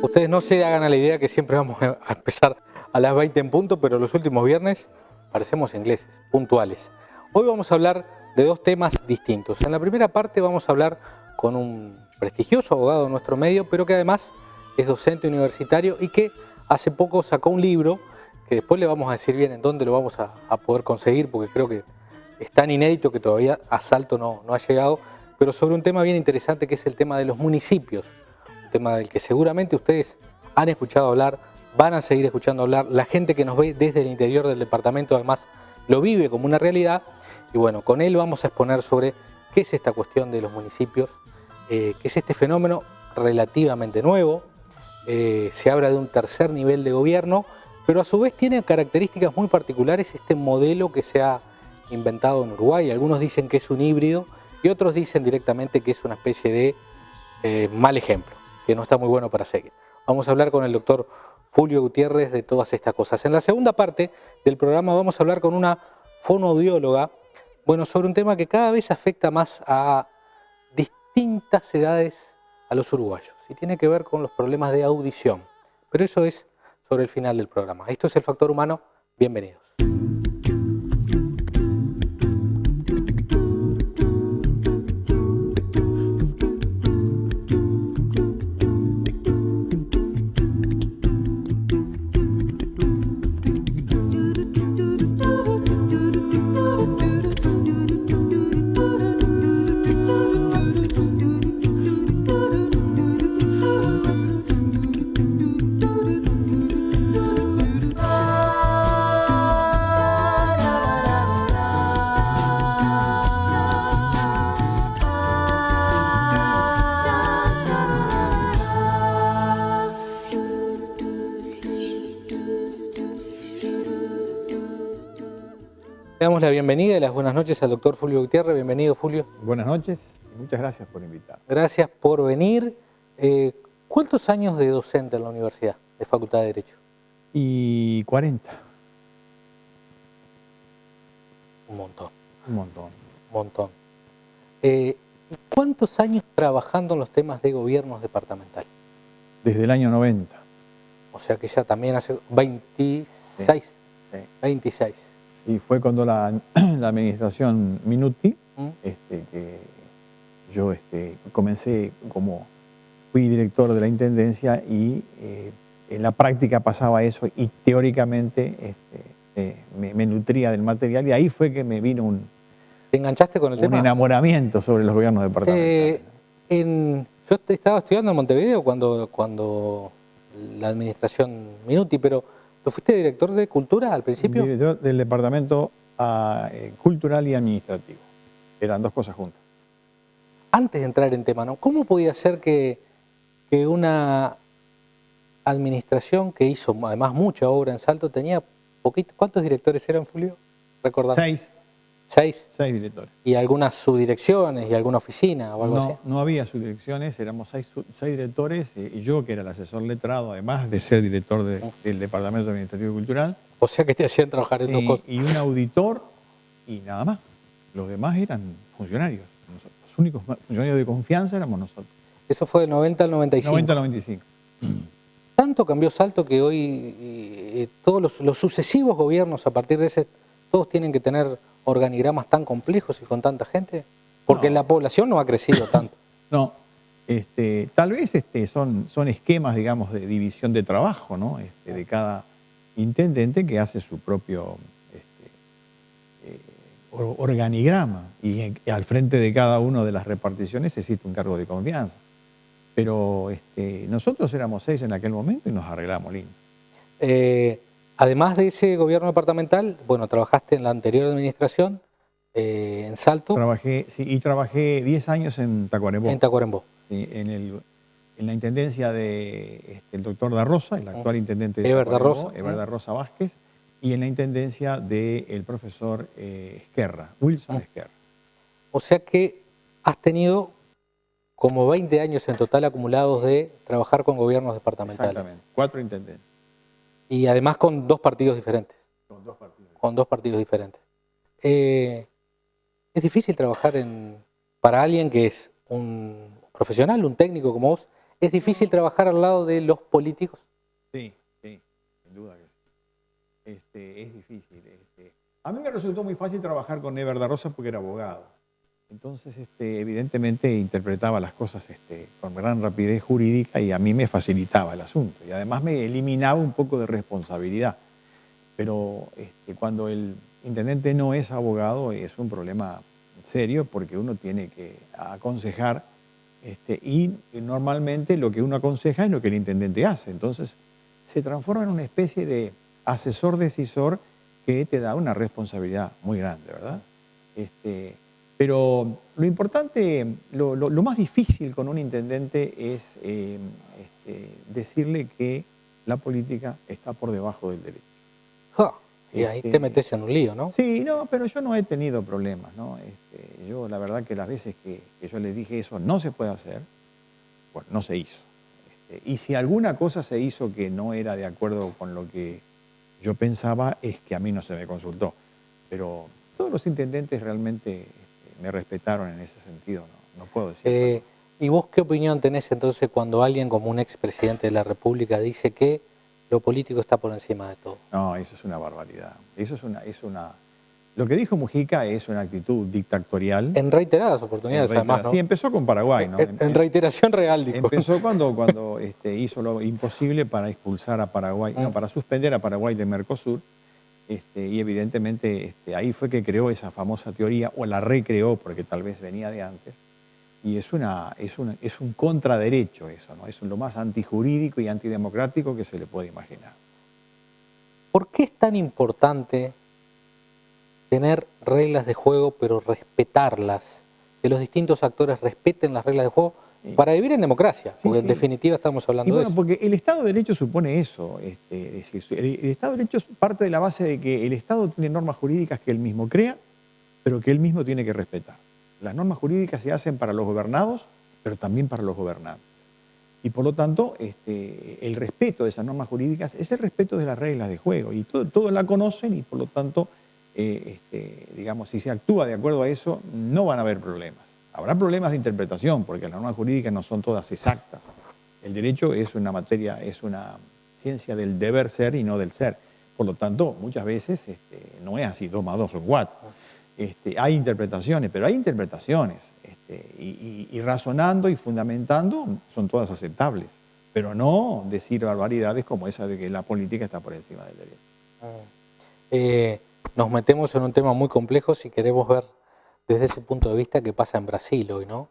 Ustedes no se hagan a la idea que siempre vamos a empezar a las 20 en punto, pero los últimos viernes parecemos ingleses, puntuales. Hoy vamos a hablar de dos temas distintos. En la primera parte vamos a hablar con un prestigioso abogado de nuestro medio, pero que además es docente universitario y que hace poco sacó un libro, que después le vamos a decir bien en dónde lo vamos a poder conseguir, porque creo que es tan inédito que todavía a Salto no ha llegado, pero sobre un tema bien interesante que es el tema de los municipios. Un tema del que seguramente ustedes han escuchado hablar, van a seguir escuchando hablar, la gente que nos ve desde el interior del departamento además lo vive como una realidad, y bueno, con él vamos a exponer sobre qué es esta cuestión de los municipios, qué es este fenómeno relativamente nuevo. Se habla de un tercer nivel de gobierno, pero a su vez tiene características muy particulares este modelo que se ha inventado en Uruguay. Algunos dicen que es un híbrido y otros dicen directamente que es una especie de mal ejemplo, que no está muy bueno para seguir. Vamos a hablar con el doctor Fulvio Gutiérrez de todas estas cosas. En la segunda parte del programa vamos a hablar con una fonoaudióloga, sobre un tema que cada vez afecta más a distintas edades a los uruguayos y tiene que ver con los problemas de audición. Pero eso es sobre el final del programa. Esto es El Factor Humano. Bienvenidos. Le damos la bienvenida y las buenas noches al doctor Fulvio Gutiérrez. Bienvenido, Fulvio. Buenas noches y muchas gracias por invitar. Gracias por venir. ¿Cuántos años de docente en la universidad, de Facultad de Derecho? Y 40. Un montón. Un montón. Un montón. ¿Y cuántos años trabajando en los temas de gobiernos departamental? Desde el año 90. O sea que ya también hace 26. Sí. 26. Y fue cuando la administración Minuti, que yo comencé fui director de la intendencia y en la práctica pasaba eso y teóricamente me nutría del material y ahí fue que me vino ¿Te enganchaste con el tema? Un enamoramiento sobre los gobiernos departamentales. Yo estaba estudiando en Montevideo cuando la administración Minuti, pero ¿tú fuiste director de Cultura al principio? Director del departamento cultural y administrativo. Eran dos cosas juntas. Antes de entrar en tema, ¿no? ¿Cómo podía ser que una administración que hizo además mucha obra en Salto tenía poquito? ¿Cuántos directores eran, Fulvio? ¿Recordás? 6. 6. 6 directores. ¿Y algunas subdirecciones y alguna oficina o algo así? No había subdirecciones, éramos 6 directores y yo, que era el asesor letrado, además de ser director del Departamento Administrativo y Cultural. O sea que te hacían trabajar en dos cosas. Y un auditor y nada más. Los demás eran funcionarios. Los únicos funcionarios de confianza éramos nosotros. Eso fue del 90 al 95. 90 al 95. Tanto cambió Salto que hoy todos los sucesivos gobiernos a partir de ese, todos tienen que tener organigramas tan complejos y con tanta gente, porque la población no ha crecido tanto. No, tal vez son esquemas, digamos, de división de trabajo, ¿no? De cada intendente que hace su propio organigrama y al frente de cada una de las reparticiones existe un cargo de confianza. Pero nosotros éramos 6 en aquel momento y nos arreglamos lindo. Además de ese gobierno departamental, trabajaste en la anterior administración, en Salto. Trabajé 10 años en Tacuarembó. En Tacuarembó. En la intendencia del doctor Da Rosa, el actual intendente de Eber Da Rosa. Eber Da Rosa Vázquez, y en la intendencia del profesor Esquerra, Wilson Esquerra. O sea que has tenido como 20 años en total acumulados de trabajar con gobiernos departamentales. Exactamente, 4 intendentes. Y además con 2 partidos diferentes. Con 2 partidos diferentes. Es difícil trabajar para alguien que es un profesional, un técnico como vos, ¿Es difícil trabajar al lado de los políticos? Sí, sí, sin duda que sí. Es difícil. A mí me resultó muy fácil trabajar con Never da Rosa porque era abogado. Entonces, evidentemente interpretaba las cosas con gran rapidez jurídica y a mí me facilitaba el asunto. Y además me eliminaba un poco de responsabilidad. Pero cuando el intendente no es abogado es un problema serio porque uno tiene que aconsejar y normalmente lo que uno aconseja es lo que el intendente hace. Entonces se transforma en una especie de asesor-decisor que te da una responsabilidad muy grande, ¿verdad? Pero lo importante, lo más difícil con un intendente es decirle que la política está por debajo del derecho. Y ahí te metes en un lío, ¿no? Sí, no, pero yo no he tenido problemas, ¿no? Yo la verdad que las veces que yo le dije eso no se puede hacer, bueno, no se hizo. Y si alguna cosa se hizo que no era de acuerdo con lo que yo pensaba, es que a mí no se me consultó. Pero todos los intendentes realmente me respetaron en ese sentido, no puedo decir. ¿Y vos qué opinión tenés entonces cuando alguien como un expresidente de la República dice que lo político está por encima de todo? No, eso es una barbaridad. Eso es una... Lo que dijo Mujica es una actitud dictatorial. En reiteradas oportunidades, además, ¿no? Sí, empezó con Paraguay, ¿no? En reiteración real, dijo. Empezó cuando hizo lo imposible para expulsar a Paraguay, no, para suspender a Paraguay de Mercosur. Y evidentemente ahí fue que creó esa famosa teoría, o la recreó porque tal vez venía de antes. Y es un contraderecho eso, ¿no? Es lo más antijurídico y antidemocrático que se le puede imaginar. ¿Por qué es tan importante tener reglas de juego, pero respetarlas? Que los distintos actores respeten las reglas de juego para vivir en democracia, porque en definitiva estamos hablando de eso. Porque el Estado de Derecho supone eso. El Estado de Derecho parte de la base de que el Estado tiene normas jurídicas que él mismo crea, pero que él mismo tiene que respetar. Las normas jurídicas se hacen para los gobernados, pero también para los gobernantes. Y por lo tanto, el respeto de esas normas jurídicas es el respeto de las reglas de juego. Y todos la conocen y por lo tanto, digamos, si se actúa de acuerdo a eso, no van a haber problemas. Habrá problemas de interpretación, porque las normas jurídicas no son todas exactas. El derecho es una materia, es una ciencia del deber ser y no del ser. Por lo tanto, muchas veces no es así, 2 más 2 son 4. Hay interpretaciones, pero hay interpretaciones. Y razonando y fundamentando son todas aceptables. Pero no decir barbaridades como esa de que la política está por encima del derecho. Nos metemos en un tema muy complejo si queremos ver desde ese punto de vista qué pasa en Brasil hoy, ¿no?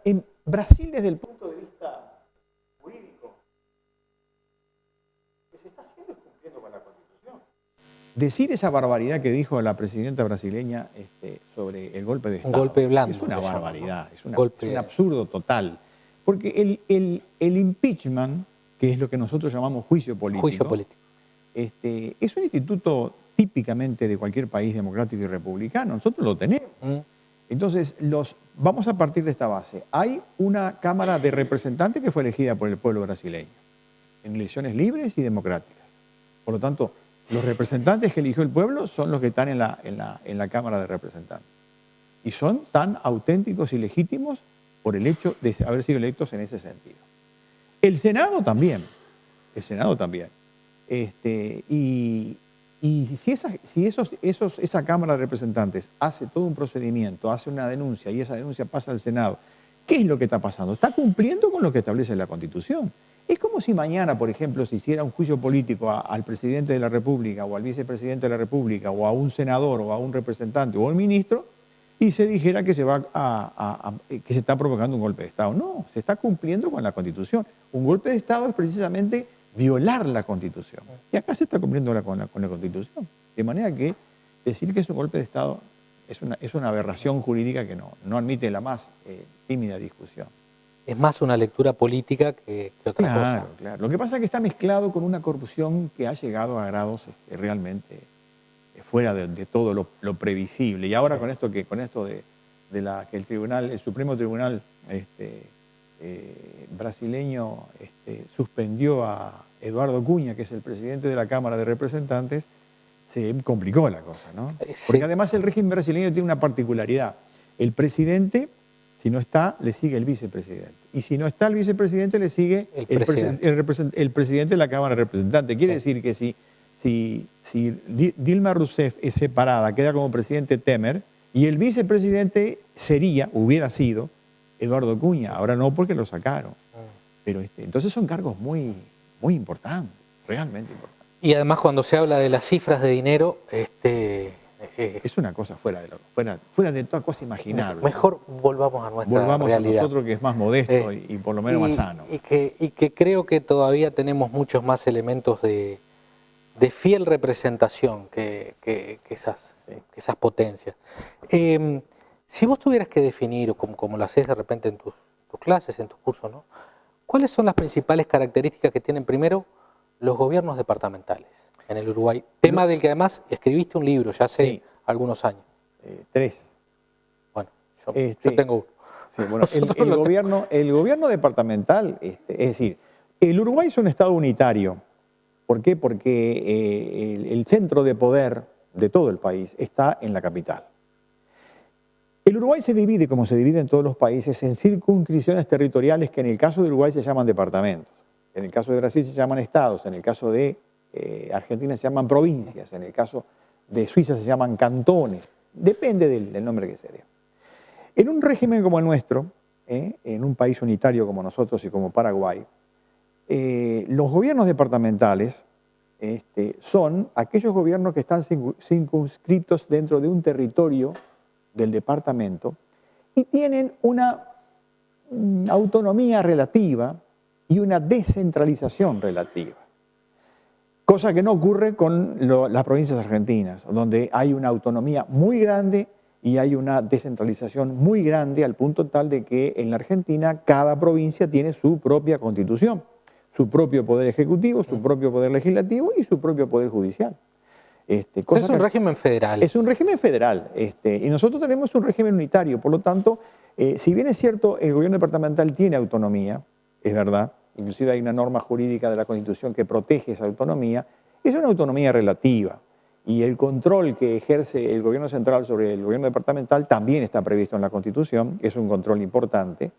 En Brasil, desde el punto de vista jurídico, lo que se está haciendo es cumpliendo con la Constitución. Decir esa barbaridad que dijo la presidenta brasileña sobre el golpe de Estado. Un golpe blando. Es una barbaridad, es un absurdo total. Porque el impeachment, que es lo que nosotros llamamos juicio político, es un instituto típicamente de cualquier país democrático y republicano. Nosotros lo tenemos. Entonces, vamos a partir de esta base. Hay una Cámara de Representantes que fue elegida por el pueblo brasileño, en elecciones libres y democráticas. Por lo tanto, los representantes que eligió el pueblo son los que están en la Cámara de Representantes. Y son tan auténticos y legítimos por el hecho de haber sido electos en ese sentido. El Senado también. El Senado también. Y si esa Cámara de Representantes hace todo un procedimiento, hace una denuncia y esa denuncia pasa al Senado, ¿qué es lo que está pasando? Está cumpliendo con lo que establece la Constitución. Es como si mañana, por ejemplo, se hiciera un juicio político al presidente de la República o al vicepresidente de la República o a un senador o a un representante o a un ministro y se dijera que se está provocando un golpe de Estado. No, se está cumpliendo con la Constitución. Un golpe de Estado es precisamente violar la Constitución. Y acá se está cumpliendo con la Constitución. De manera que decir que es un golpe de Estado es una aberración jurídica que no admite la más tímida discusión. Es más una lectura política que otra cosa. Claro. Lo que pasa es que está mezclado con una corrupción que ha llegado a grados realmente fuera de todo lo previsible. Y ahora con esto de que el Supremo Tribunal brasileño suspendió a Eduardo Cunha, que es el presidente de la Cámara de Representantes, se complicó la cosa, ¿no? Porque además el régimen brasileño tiene una particularidad. El presidente, si no está, le sigue el vicepresidente. Y si no está el vicepresidente, le sigue el presidente de la Cámara de Representantes. Quiere decir que si Dilma Rousseff es separada, queda como presidente Temer, y el vicepresidente hubiera sido Eduardo Cunha. Ahora no, porque lo sacaron. Pero entonces son cargos muy, muy importantes, realmente importantes. Y además cuando se habla de las cifras de dinero, es una cosa fuera de toda cosa imaginable. Mejor volvamos a nuestra realidad. A nosotros, que es más modesto y por lo menos más sano. Y que creo que todavía tenemos muchos más elementos de fiel representación que esas potencias. Si vos tuvieras que definir, como lo haces de repente en tus clases, en tus cursos, ¿no? ¿Cuáles son las principales características que tienen primero los gobiernos departamentales en el Uruguay? Tema del que además escribiste un libro ya hace algunos años. 3. Bueno, yo tengo uno. Sí, bueno, el gobierno departamental, es decir, el Uruguay es un estado unitario. ¿Por qué? Porque el centro de poder de todo el país está en la capital. El Uruguay se divide, como se divide en todos los países, en circunscripciones territoriales que en el caso de Uruguay se llaman departamentos. En el caso de Brasil se llaman estados, en el caso de Argentina se llaman provincias, en el caso de Suiza se llaman cantones. Depende del nombre que se dé. En un régimen como el nuestro, en un país unitario como nosotros y como Paraguay, los gobiernos departamentales son aquellos gobiernos que están circunscritos dentro de un territorio del departamento y tienen una autonomía relativa y una descentralización relativa. Cosa que no ocurre con las provincias argentinas, donde hay una autonomía muy grande y hay una descentralización muy grande, al punto tal de que en la Argentina cada provincia tiene su propia constitución, su propio poder ejecutivo, su propio poder legislativo y su propio poder judicial. Es un régimen federal. Es un régimen federal. Y nosotros tenemos un régimen unitario. Por lo tanto, si bien es cierto, el gobierno departamental tiene autonomía, es verdad, inclusive hay una norma jurídica de la Constitución que protege esa autonomía, es una autonomía relativa. Y el control que ejerce el gobierno central sobre el gobierno departamental también está previsto en la Constitución, es un control importante,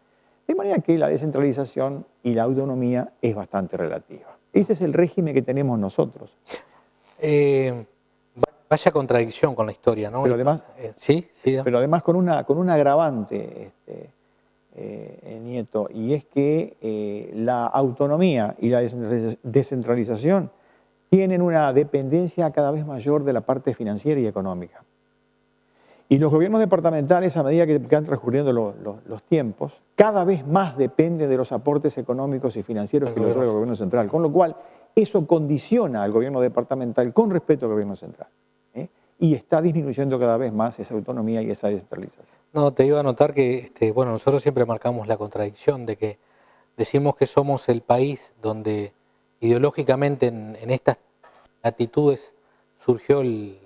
de manera que la descentralización y la autonomía es bastante relativa. Ese es el régimen que tenemos nosotros. Vaya contradicción con la historia, ¿no? Pero además, pero además con un agravante, Nieto, y es que la autonomía y la descentralización tienen una dependencia cada vez mayor de la parte financiera y económica. Y los gobiernos departamentales, a medida que van transcurriendo los tiempos, cada vez más dependen de los aportes económicos y financieros que le otorga el gobierno central. Con lo cual, eso condiciona al gobierno departamental con respecto al gobierno central. Y está disminuyendo cada vez más esa autonomía y esa descentralización. No, te iba a notar que bueno, nosotros siempre marcamos la contradicción de que decimos que somos el país donde ideológicamente en estas latitudes surgió el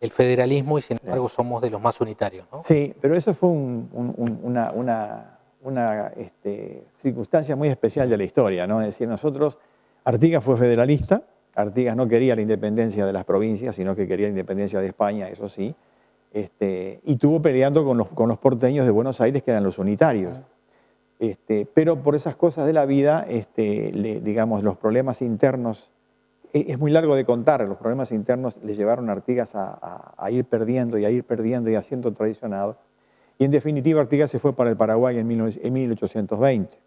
federalismo y sin embargo somos de los más unitarios, ¿no? Sí, pero eso fue una circunstancia muy especial de la historia, ¿no? Es decir, Artigas fue federalista, Artigas no quería la independencia de las provincias, sino que quería la independencia de España, eso sí, y estuvo peleando con los porteños de Buenos Aires, que eran los unitarios. Pero por esas cosas de la vida, digamos, los problemas internos, es muy largo de contar, los problemas internos le llevaron a Artigas a ir perdiendo y a ir perdiendo y haciendo traicionado. Y en definitiva Artigas se fue para el Paraguay en 1820.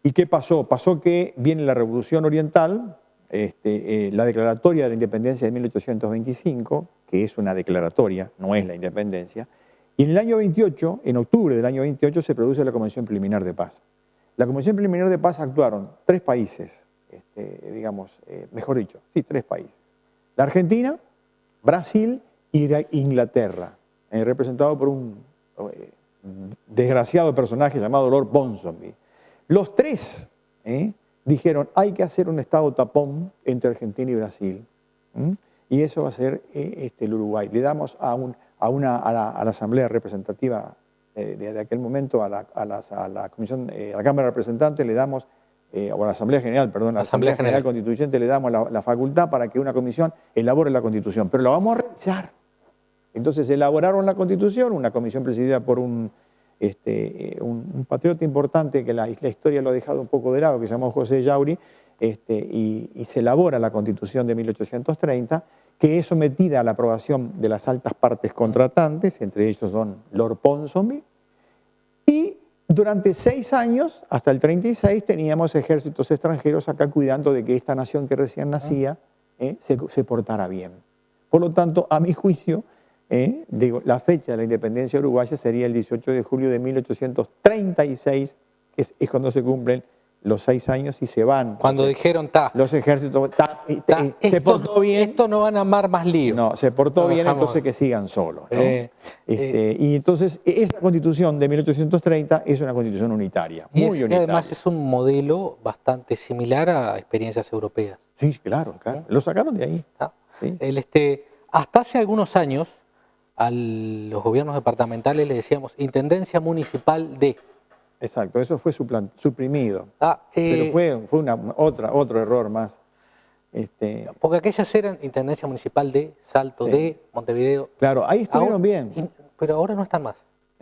¿Y qué pasó? Pasó que viene la Revolución Oriental, la declaratoria de la independencia de 1825, que es una declaratoria, no es la independencia, y en el año 28, en octubre del año 28, se produce la Convención Preliminar de Paz. La Convención Preliminar de Paz actuaron 3 países, tres países. La Argentina, Brasil y Inglaterra, representado por un desgraciado personaje llamado Lord Ponsonby. Los 3 dijeron, hay que hacer un estado tapón entre Argentina y Brasil. Y eso va a ser el Uruguay. Le damos a la Asamblea Representativa de aquel momento, a la Cámara de Representantes, le damos, o a la Asamblea General, perdón, a la Asamblea General Constituyente le damos la facultad para que una comisión elabore la Constitución. Pero la vamos a revisar. Entonces elaboraron la Constitución, una comisión presidida por un patriota importante que la historia lo ha dejado un poco de lado, que se llamó José Yauri, y se elabora la Constitución de 1830, que es sometida a la aprobación de las altas partes contratantes, entre ellos son Lord Ponsonby, y durante 6 años, hasta el 36, teníamos ejércitos extranjeros acá cuidando de que esta nación que recién nacía se portara bien. Por lo tanto, a mi juicio, la fecha de la independencia uruguaya sería el 18 de julio de 1836, que es cuando se cumplen los 6 años y se van. Cuando dijeron, los ejércitos, se portó bien. Esto no van a armar más lío. No, se portó bien, entonces que sigan solos, ¿no? Y entonces, esa Constitución de 1830 es una Constitución unitaria, muy unitaria. Además es un modelo bastante similar a experiencias europeas. Sí, claro. Lo sacaron de ahí. Sí. Hasta hace algunos años, a los gobiernos departamentales le decíamos Intendencia Municipal de... Exacto, eso fue suprimido. Pero fue otro error más. Porque aquellas eran Intendencia Municipal de Salto, de Montevideo. Claro, ahí estuvieron bien. Pero ahora no están más.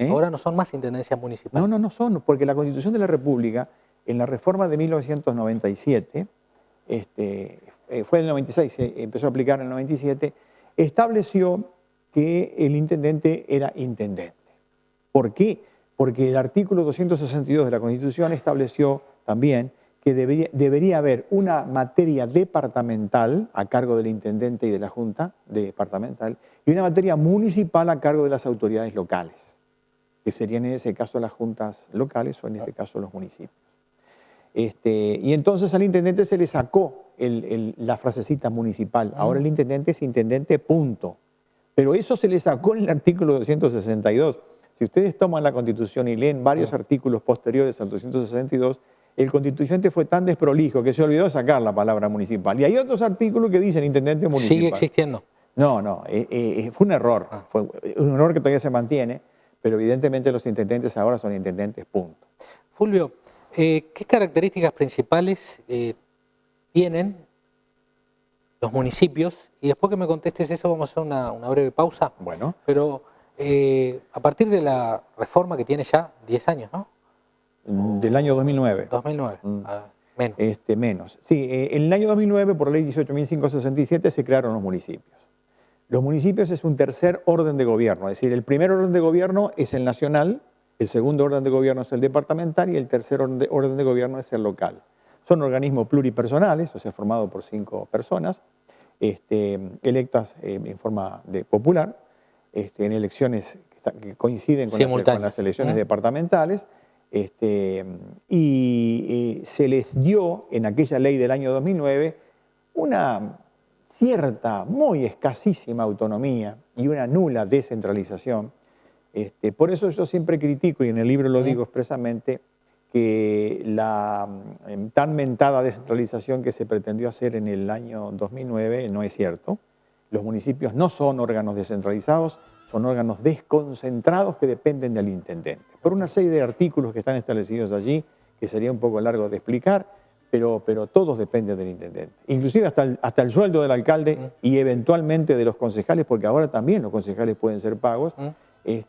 Ahora no son más intendencias municipales. No son, porque la Constitución de la República, en la reforma de 1997, fue en el 96, se empezó a aplicar en el 97, estableció que el intendente era intendente. ¿Por qué? Porque el artículo 262 de la Constitución estableció también que debería haber una materia departamental a cargo del intendente y de la Junta departamental y una materia municipal a cargo de las autoridades locales, que serían en ese caso las juntas locales o en este caso los municipios. Y entonces al intendente se le sacó la frasecita municipal. Ahora el intendente es intendente, punto. Pero eso se le sacó en el artículo 262. Si ustedes toman la Constitución y leen varios artículos posteriores al 262, el constituyente fue tan desprolijo que se olvidó sacar la palabra municipal. Y hay otros artículos que dicen intendente municipal. ¿Sigue existiendo? No, fue un error. Fue un error que todavía se mantiene, pero evidentemente los intendentes ahora son intendentes, punto. Fulvio, ¿qué características principales tienen los municipios? Y después que me contestes eso vamos a hacer una breve pausa. Bueno. Pero a partir de la reforma que tiene ya 10 años, ¿no? Del año 2009. 2009, menos. Menos. Sí, en el año 2009, por la ley 18.567, se crearon los municipios. Los municipios es un tercer orden de gobierno, es decir, el primer orden de gobierno es el nacional, el segundo orden de gobierno es el departamental y el tercer orden de gobierno es el local. Son organismos pluripersonales, o sea, formados por 5 personas, electas en forma popular, en elecciones que coinciden con las elecciones departamentales, y se les dio en aquella ley del año 2009 una cierta, muy escasísima autonomía y una nula descentralización. Por eso yo siempre critico, y en el libro lo digo expresamente, que la tan mentada descentralización que se pretendió hacer en el año 2009 no es cierto. Los municipios no son órganos descentralizados, son órganos desconcentrados que dependen del intendente. Por una serie de artículos que están establecidos allí, que sería un poco largo de explicar, pero todos dependen del intendente. Inclusive hasta el sueldo del alcalde y eventualmente de los concejales, porque ahora también los concejales pueden ser pagos,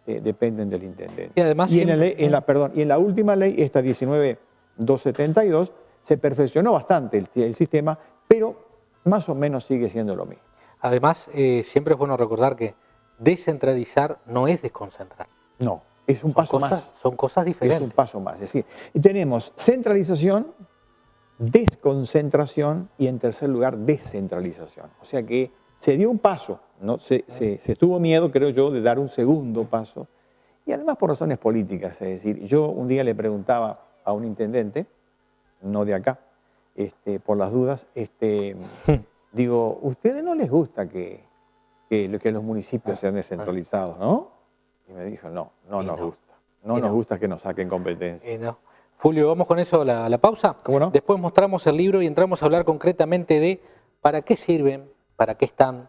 dependen del intendente. Y además en la última ley, esta 19.272, se perfeccionó bastante el sistema, pero más o menos sigue siendo lo mismo. Además, siempre es bueno recordar que descentralizar no es desconcentrar. No, es un paso más. Son cosas diferentes. Es un paso más. Es decir, tenemos centralización, desconcentración y, en tercer lugar, descentralización. O sea que se dio un paso, ¿no? Se tuvo miedo, creo yo, de dar un segundo paso, y además por razones políticas. Es decir, yo un día le preguntaba a un intendente, no de acá, por las dudas, digo, ¿ustedes no les gusta que los municipios sean descentralizados, no? Y me dijo, no nos gusta. No nos gusta que nos saquen competencia. No. Fulvio, ¿vamos con eso a la pausa? ¿Cómo no? Después mostramos el libro y entramos a hablar concretamente de para qué sirven, para qué están,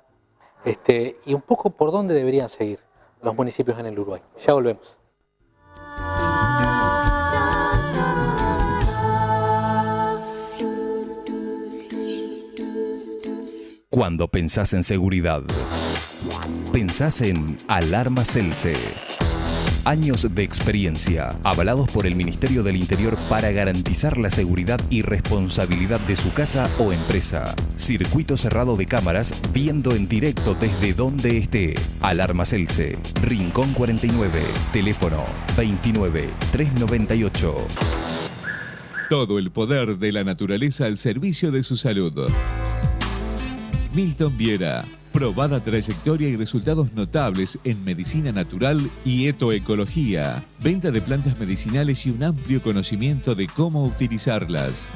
y un poco por dónde deberían seguir los municipios en el Uruguay. Ya volvemos. Cuando pensás en seguridad, Pensás en Alarmas Celce. Años de experiencia, avalados por el Ministerio del Interior para garantizar la seguridad y responsabilidad de su casa o empresa. Circuito cerrado de cámaras, viendo en directo desde donde esté. Alarmas Celce, Rincón 49, teléfono 29 398. Todo el poder de la naturaleza al servicio de su salud. Milton Viera. Probada trayectoria y resultados notables en medicina natural y etoecología. Venta de plantas medicinales y un amplio conocimiento de cómo utilizarlas.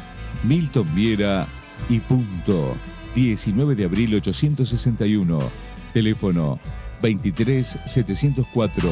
Milton Viera y punto. 19 de abril 861. Teléfono 23 704.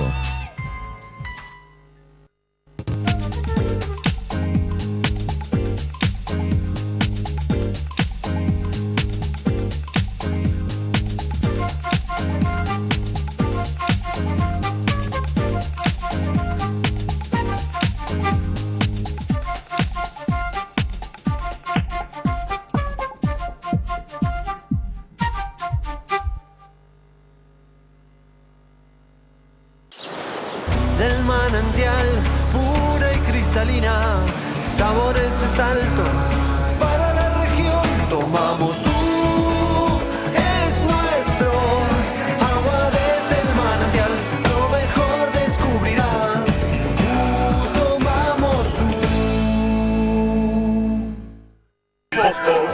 Del manantial, pura y cristalina, sabores de Salto, para la región tomamos es nuestro, agua desde el manantial, lo mejor descubrirás, tomamos Mostor,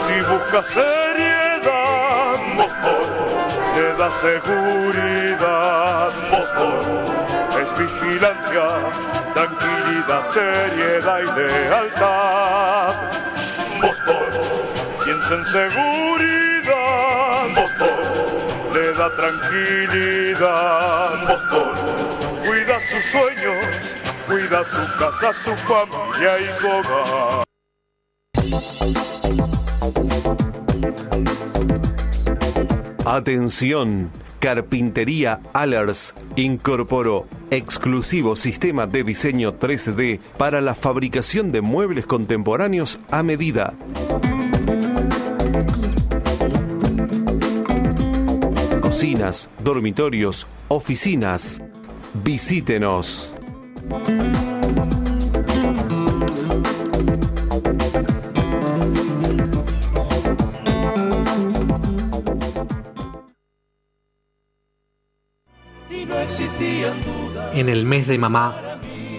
si buscas seriedad, Mostor, le da seguridad, Mostor. Es vigilancia, tranquilidad, seriedad y lealtad. Mostor, piensa en seguridad. Mostor, le da tranquilidad. Mostor, cuida sus sueños, cuida su casa, su familia y su hogar. Atención, Carpintería Allers incorporó exclusivo sistema de diseño 3D para la fabricación de muebles contemporáneos a medida. Cocinas, dormitorios, oficinas. Visítenos. En el mes de mamá,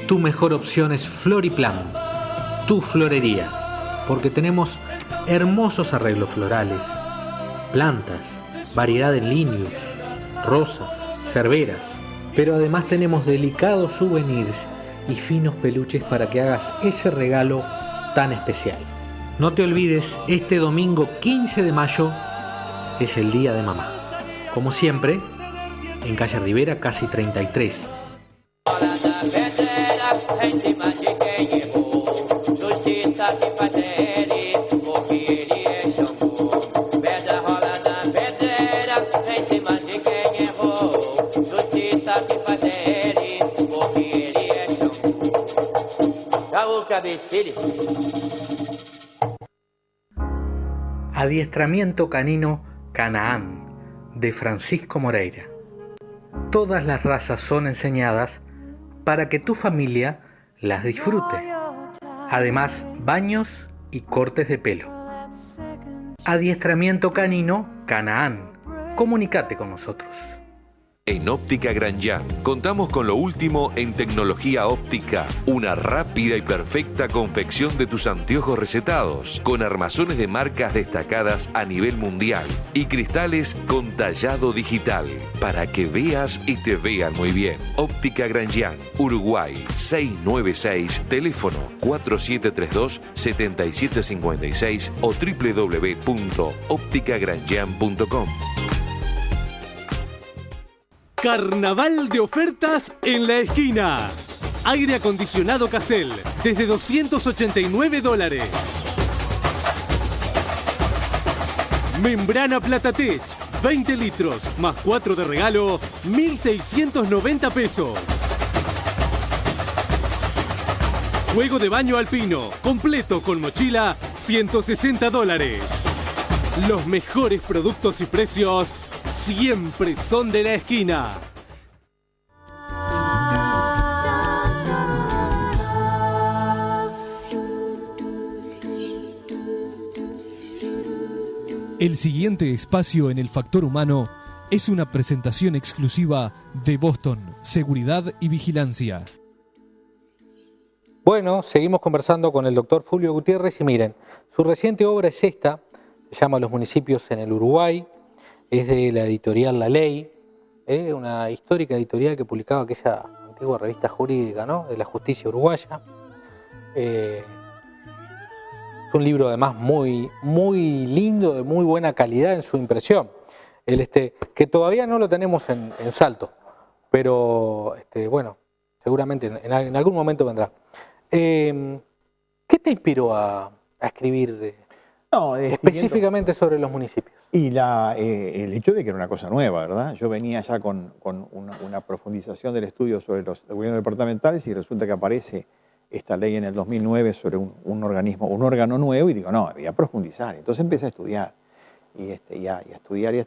tu mejor opción es Floriplan, tu florería, porque tenemos hermosos arreglos florales, plantas, variedad en linios, rosas, cerberas, pero además tenemos delicados souvenirs y finos peluches para que hagas ese regalo tan especial. No te olvides, este domingo 15 de mayo es el Día de Mamá. Como siempre, en calle Rivera, casi 33. Adiestramiento canino Canaán, de Francisco Moreira. Todas las razas son enseñadas para que tu familia las disfrute. Además, baños y cortes de pelo. Adiestramiento canino Canaán. Comunícate con nosotros. En Óptica Granjan contamos con lo último en tecnología óptica, una rápida y perfecta confección de tus anteojos recetados, con armazones de marcas destacadas a nivel mundial y cristales con tallado digital, para que veas y te vean muy bien. Óptica Granjan, Uruguay 696, teléfono 4732-7756 o www.opticagranjan.com. Carnaval de ofertas en la esquina. Aire acondicionado Casel desde $289. Membrana Platatech 20 litros más 4 de regalo, 1.690 pesos. Juego de baño alpino completo con mochila, $160. Los mejores productos y precios siempre son de la esquina. El siguiente espacio en el factor humano es una presentación exclusiva de Boston, Seguridad y Vigilancia. Bueno, seguimos conversando con el doctor Fulvio Gutiérrez y miren, su reciente obra es esta, se llama Los municipios en el Uruguay, es de la editorial La Ley, una histórica editorial que publicaba aquella antigua revista jurídica, ¿no?, de la justicia uruguaya. Es un libro además muy lindo, de muy buena calidad en su impresión, que todavía no lo tenemos en Salto, pero bueno, seguramente en algún momento vendrá. ¿Qué te inspiró a escribir específicamente sobre los municipios? Y el hecho de que era una cosa nueva, ¿verdad? Yo venía ya con una profundización del estudio sobre los gobiernos departamentales y resulta que aparece esta ley en el 2009 sobre un órgano nuevo y digo, no, voy a profundizar. Entonces empecé a estudiar y a estudiar y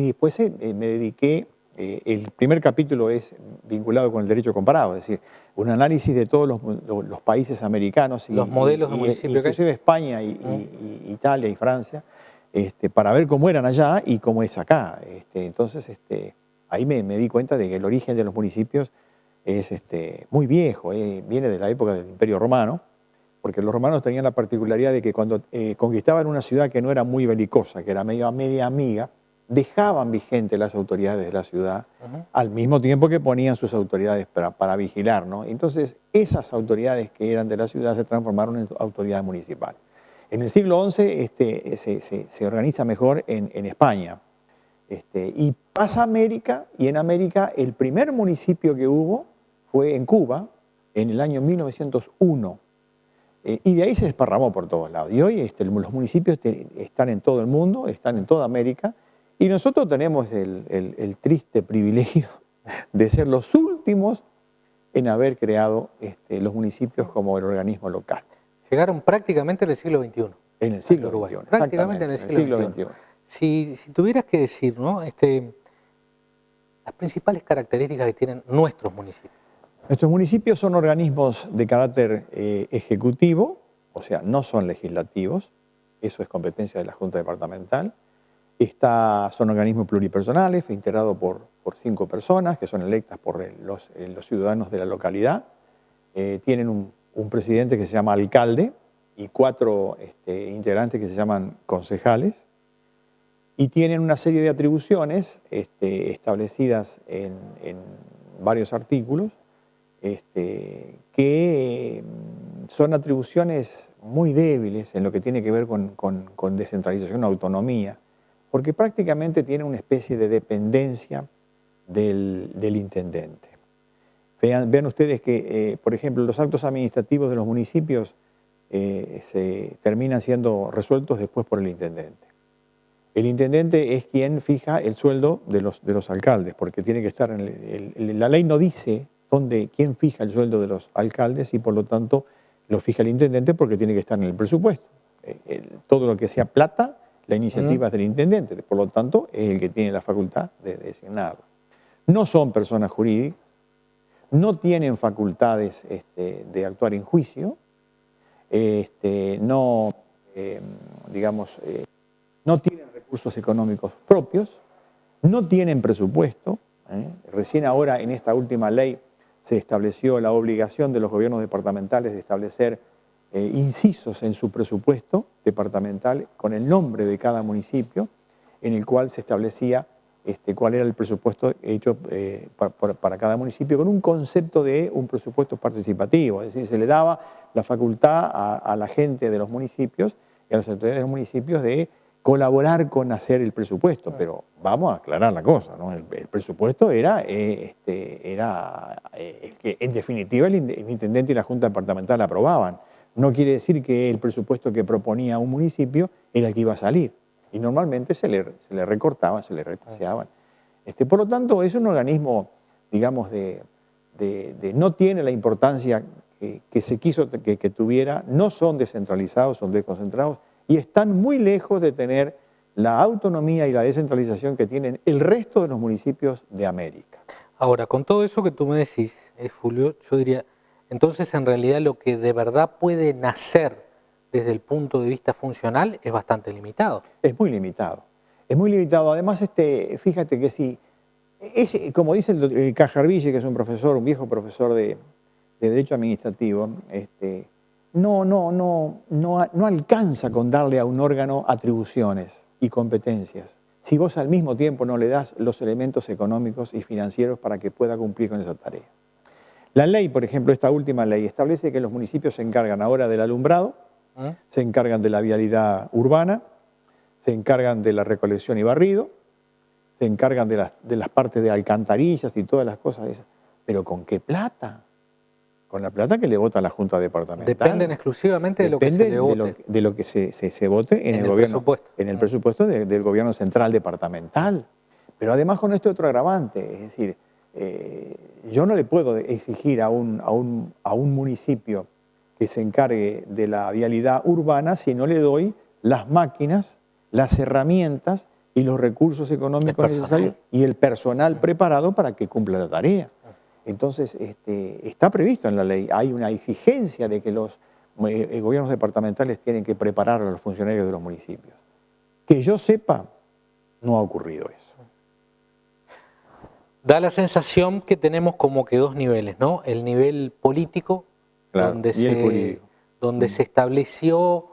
después me dediqué. El primer capítulo es vinculado con el derecho comparado, es decir, un análisis de todos los países americanos y los modelos de municipio, inclusive España y Italia y Francia, para ver cómo eran allá y cómo es acá. Entonces ahí me di cuenta de que el origen de los municipios es muy viejo, viene de la época del Imperio Romano, porque los romanos tenían la particularidad de que cuando conquistaban una ciudad que no era muy belicosa, que era media amiga, dejaban vigentes las autoridades de la ciudad, al mismo tiempo que ponían sus autoridades para vigilar, ¿no? Entonces, esas autoridades que eran de la ciudad se transformaron en autoridades municipales. En el siglo XI se organiza mejor en España. Y pasa a América, y en América el primer municipio que hubo fue en Cuba, en el año 1901. Y de ahí se desparramó por todos lados. Y hoy los municipios están en todo el mundo, están en toda América, y nosotros tenemos el triste privilegio de ser los últimos en haber creado los municipios como el organismo local. Llegaron prácticamente en el siglo XXI. En el siglo XXI. Prácticamente en el siglo XXI. Si tuvieras que decir, ¿no?, las principales características que tienen nuestros municipios. Nuestros municipios son organismos de carácter ejecutivo, o sea, no son legislativos, eso es competencia de la Junta Departamental. Son organismos pluripersonales, integrados por 5 personas que son electas por los ciudadanos de la localidad. Tienen un presidente que se llama alcalde y 4 integrantes que se llaman concejales. Y tienen una serie de atribuciones establecidas en varios artículos, que son atribuciones muy débiles en lo que tiene que ver con descentralización, autonomía, porque prácticamente tienen una especie de dependencia del intendente. Vean ustedes que, por ejemplo, los actos administrativos de los municipios se terminan siendo resueltos después por el intendente. El intendente es quien fija el sueldo de los alcaldes, porque tiene que estar la ley no dice quién fija el sueldo de los alcaldes y por lo tanto lo fija el intendente porque tiene que estar en el presupuesto. Todo lo que sea plata, la iniciativa es del intendente, por lo tanto es el que tiene la facultad de designarlo. No son personas jurídicas, no tienen facultades de actuar en juicio, no tienen recursos económicos propios, no tienen presupuesto. Recién ahora en esta última ley se estableció la obligación de los gobiernos departamentales de establecer incisos en su presupuesto departamental con el nombre de cada municipio, en el cual se establecía cuál era el presupuesto hecho para cada municipio, con un concepto de un presupuesto participativo, es decir, se le daba la facultad a la gente de los municipios y a las autoridades de los municipios de colaborar con hacer el presupuesto, pero vamos a aclarar la cosa, ¿no? El presupuesto era que en definitiva el intendente y la Junta Departamental aprobaban. No quiere decir que el presupuesto que proponía un municipio era el que iba a salir. Y normalmente se le recortaban, se le retaseaban. Por lo tanto, es un organismo, digamos, no tiene la importancia que se quiso que tuviera, no son descentralizados, son desconcentrados. y están muy lejos de tener la autonomía y la descentralización que tienen el resto de los municipios de América. Ahora, con todo eso que tú me decís, Fulvio, yo diría, entonces en realidad lo que de verdad puede nacer desde el punto de vista funcional es bastante limitado. Es muy limitado. Es muy limitado. Además, fíjate que si, como dice el Cajarville, que es un profesor, un viejo profesor de Derecho Administrativo, no alcanza con darle a un órgano atribuciones y competencias si vos al mismo tiempo no le das los elementos económicos y financieros para que pueda cumplir con esa tarea. La ley, por ejemplo, esta última ley, establece que los municipios se encargan ahora del alumbrado, se encargan de la vialidad urbana, se encargan de la recolección y barrido, se encargan de las partes de alcantarillas y todas las cosas esas. ¿Pero con qué plata? Con la plata que le vota la Junta Departamental. Dependen exclusivamente de lo que se le vote. De lo que se vote en el gobierno, presupuesto. En el presupuesto del gobierno central departamental. Pero además con este otro agravante, es decir, yo no le puedo exigir a un municipio que se encargue de la vialidad urbana si no le doy las máquinas, las herramientas y los recursos económicos necesarios y el personal preparado para que cumpla la tarea. Entonces, está previsto en la ley, hay una exigencia de que los gobiernos departamentales tienen que preparar a los funcionarios de los municipios. Que yo sepa, no ha ocurrido eso. Da la sensación que tenemos como que dos niveles, ¿no? El nivel político, claro, donde se estableció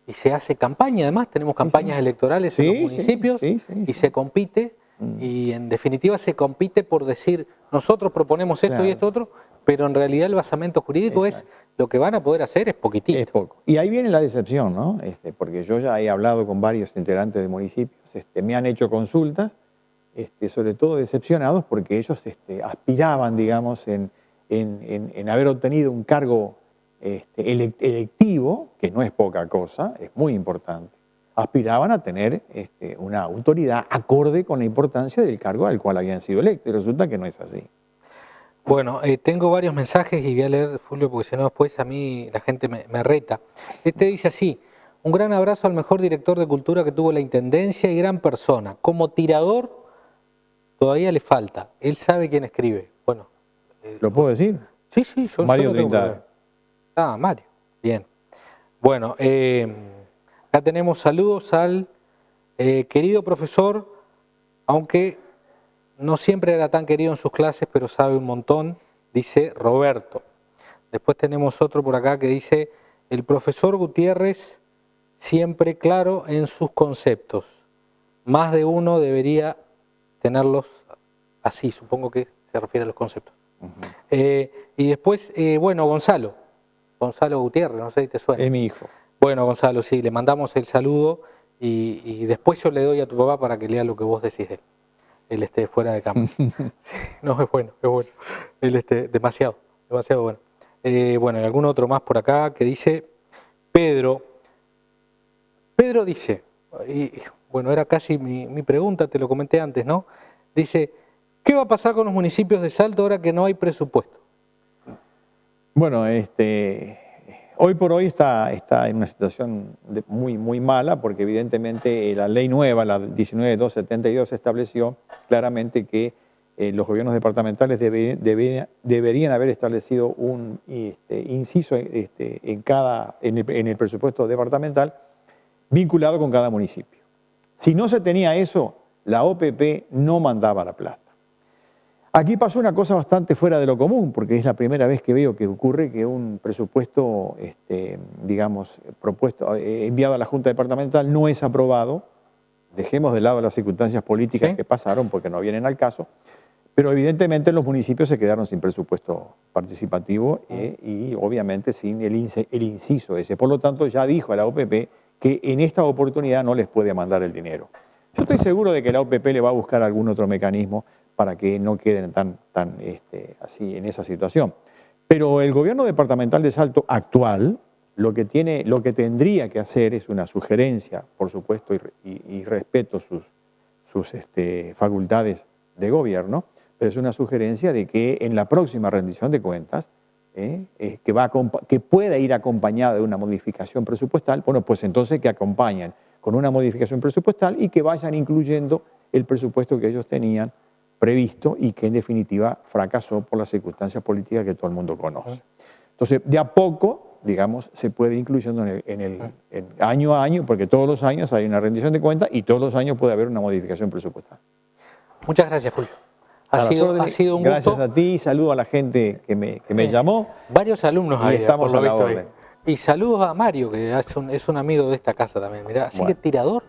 y se hace campaña, además tenemos campañas electorales en los municipios y se compite. Y en definitiva se compite por decir, nosotros proponemos esto y esto otro, pero en realidad el basamento jurídico es lo que van a poder hacer es poquitito. Es poco. Y ahí viene la decepción, ¿no? Porque yo ya he hablado con varios integrantes de municipios, me han hecho consultas, sobre todo decepcionados porque ellos aspiraban, digamos, en haber obtenido un cargo electivo, que no es poca cosa, es muy importante. Aspiraban a tener una autoridad acorde con la importancia del cargo al cual habían sido electos, y resulta que no es así. Bueno, tengo varios mensajes y voy a leer, Fulvio, porque si no después a mí la gente me reta. Dice así: un gran abrazo al mejor director de cultura que tuvo la Intendencia y gran persona. Como tirador todavía le falta, él sabe quién escribe. Bueno, ¿lo puedo decir? Sí, yo Mario Trindade. Mario, bien. Bueno, acá tenemos saludos al querido profesor, aunque no siempre era tan querido en sus clases, pero sabe un montón, dice Roberto. Después tenemos otro por acá que dice: el profesor Gutiérrez siempre claro en sus conceptos. Más de uno debería tenerlos así, supongo que se refiere a los conceptos. Y después, bueno, Gonzalo Gutiérrez, no sé si te suena. Es mi hijo. Bueno, Gonzalo, sí, le mandamos el saludo y después yo le doy a tu papá para que lea lo que vos decís de él. Él esté fuera de cámara. Sí, no, es bueno. Él demasiado bueno. Bueno, y algún otro más por acá que dice Pedro dice, y bueno, era casi mi pregunta, te lo comenté antes, ¿no? Dice, ¿qué va a pasar con los municipios de Salto ahora que no hay presupuesto? Bueno, hoy por hoy está en una situación muy mala, porque evidentemente la ley nueva, la 19.272, estableció claramente que los gobiernos departamentales deberían haber establecido un inciso en el presupuesto departamental vinculado con cada municipio. Si no se tenía eso, la OPP no mandaba la plata. Aquí pasó una cosa bastante fuera de lo común, porque es la primera vez que veo que ocurre que un presupuesto, digamos, enviado a la Junta Departamental no es aprobado. Dejemos de lado las circunstancias políticas que pasaron, porque no vienen al caso, pero evidentemente los municipios se quedaron sin presupuesto participativo y obviamente sin el inciso ese. Por lo tanto, ya dijo a la OPP que en esta oportunidad no les puede mandar el dinero. Yo estoy seguro de que la OPP le va a buscar algún otro mecanismo para que no queden así en esa situación. Pero el gobierno departamental de Salto actual lo que tendría que hacer es una sugerencia, por supuesto, y respeto sus facultades de gobierno, pero es una sugerencia de que en la próxima rendición de cuentas que pueda ir acompañada de una modificación presupuestal, bueno, pues entonces que acompañen con una modificación presupuestal y que vayan incluyendo el presupuesto que ellos tenían previsto y que en definitiva fracasó por las circunstancias políticas que todo el mundo conoce. Entonces, de a poco, digamos, se puede ir incluyendo en año a año, porque todos los años hay una rendición de cuentas y todos los años puede haber una modificación presupuestal. Muchas gracias, Fulvio. Ha sido un gusto. Gracias a ti, saludo a la gente que me llamó. Varios alumnos ahí, estamos por lo a la visto, orden. Y saludos a Mario, que es un amigo de esta casa también. Mirá, así que tirador.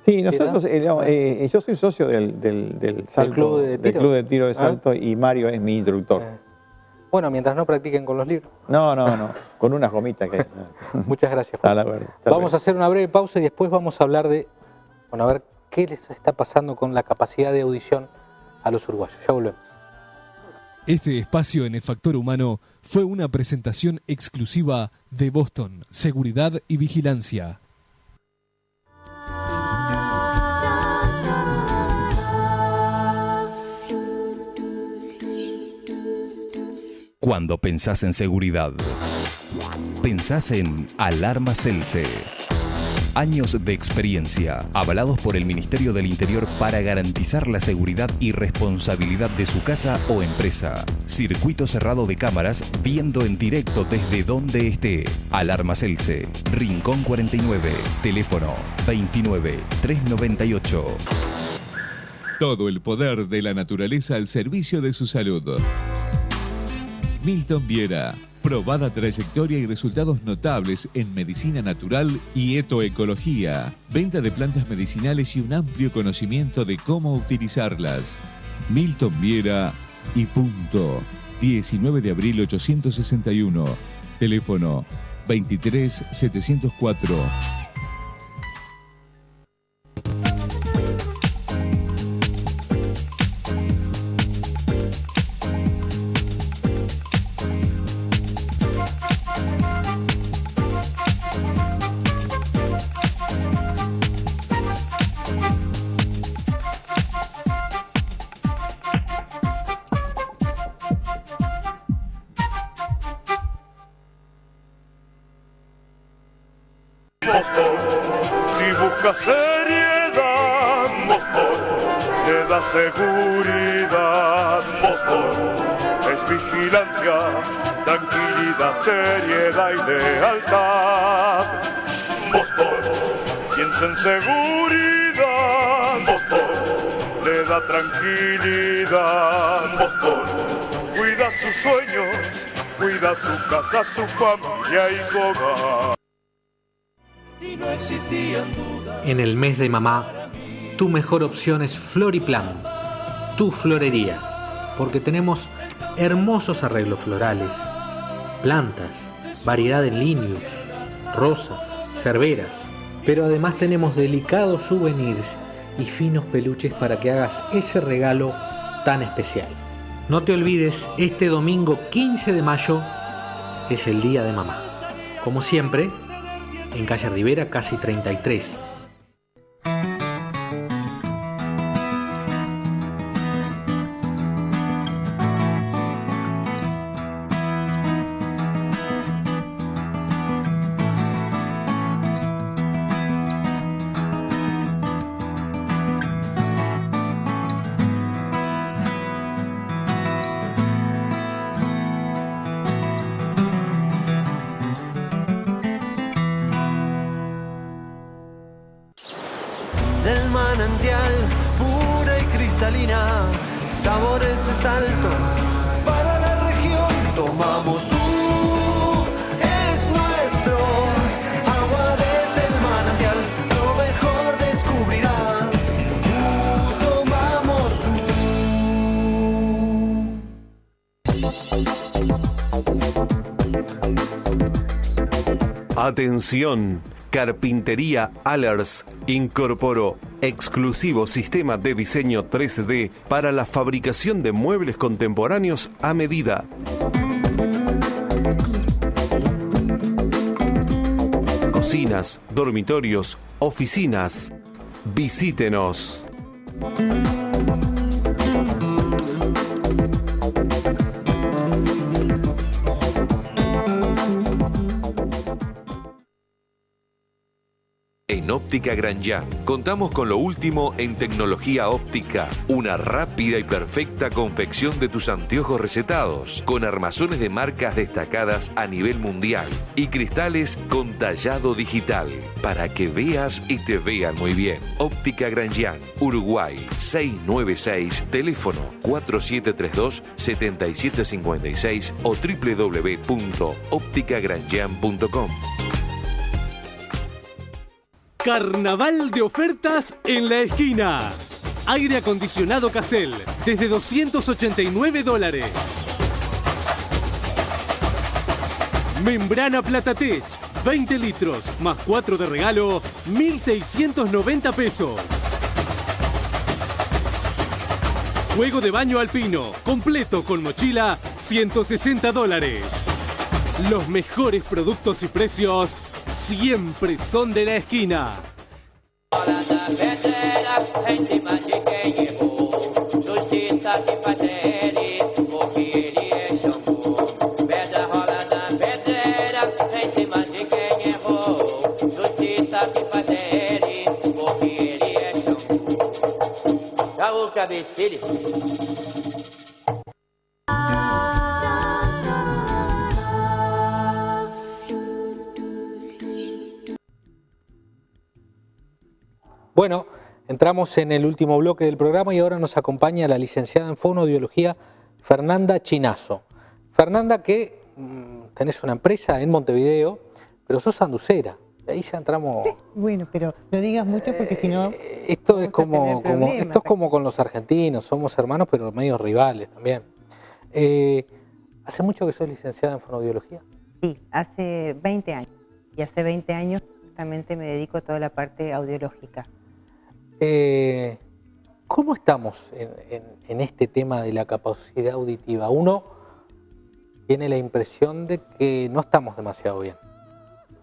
Sí, nosotros, yo soy socio del Salto, del Club de Tiro de Salto y Mario es mi instructor. Bueno, mientras no practiquen con los libros. No, con unas gomitas que hay. Muchas gracias, Fulvio. Vamos a hacer una breve pausa y después vamos a hablar a ver qué les está pasando con la capacidad de audición a los uruguayos. Ya volvemos. Este espacio en el Factor Humano fue una presentación exclusiva de Boston, Seguridad y Vigilancia. Cuando pensás en seguridad, pensás en Alarma Celce. Años de experiencia, avalados por el Ministerio del Interior para garantizar la seguridad y responsabilidad de su casa o empresa. Circuito cerrado de cámaras, viendo en directo desde donde esté. Alarma Celce, Rincón 49, teléfono 29 398. Todo el poder de la naturaleza al servicio de su salud. Milton Viera. Probada trayectoria y resultados notables en medicina natural y etoecología. Venta de plantas medicinales y un amplio conocimiento de cómo utilizarlas. Milton Viera y punto. 19 de abril 861. Teléfono 23 704. Si buscas seriedad, Boston le da seguridad. Boston es vigilancia, tranquilidad, seriedad y lealtad. Boston piensa en seguridad. Boston le da tranquilidad. Boston cuida sus sueños, cuida su casa, su familia y su hogar. En el mes de mamá, tu mejor opción es Floriplan, tu florería, porque tenemos hermosos arreglos florales, plantas, variedad en linios, rosas, cerberas, pero además tenemos delicados souvenirs y finos peluches para que hagas ese regalo tan especial. No te olvides, este domingo 15 de mayo es el Día de Mamá. Como siempre, en calle Rivera, casi 33. Del manantial, pura y cristalina, sabores de Salto, para la región tomamos es nuestro, agua desde el manantial, lo mejor descubrirás, tomamos Atención, Carpintería Allers incorporó exclusivo sistema de diseño 3D para la fabricación de muebles contemporáneos a medida. Cocinas, dormitorios, oficinas. Visítenos. Óptica Granján. Contamos con lo último en tecnología óptica, una rápida y perfecta confección de tus anteojos recetados, con armazones de marcas destacadas a nivel mundial y cristales con tallado digital, para que veas y te vean muy bien. Óptica Granján, Uruguay 696, teléfono 4732-7756 o www.opticagranján.com. Carnaval de ofertas en la esquina. Aire acondicionado Casel desde $289. Membrana Platatech, 20 litros más 4 de regalo, $1.690. Juego de baño alpino, completo con mochila, $160. Los mejores productos y precios siempre son de la esquina. Bueno, entramos en el último bloque del programa y ahora nos acompaña la licenciada en fonoaudiología Fernanda Chinazo. Fernanda, que tenés una empresa en Montevideo, pero sos sanducera. Y ahí ya entramos. Bueno, pero no digas mucho porque si no. Esto es como con los argentinos, somos hermanos pero medio rivales también. ¿Hace mucho que sos licenciada en fonoaudiología? Sí, hace 20 años. Y hace 20 años justamente me dedico a toda la parte audiológica. ¿Cómo estamos en este tema de la capacidad auditiva? Uno tiene la impresión de que no estamos demasiado bien.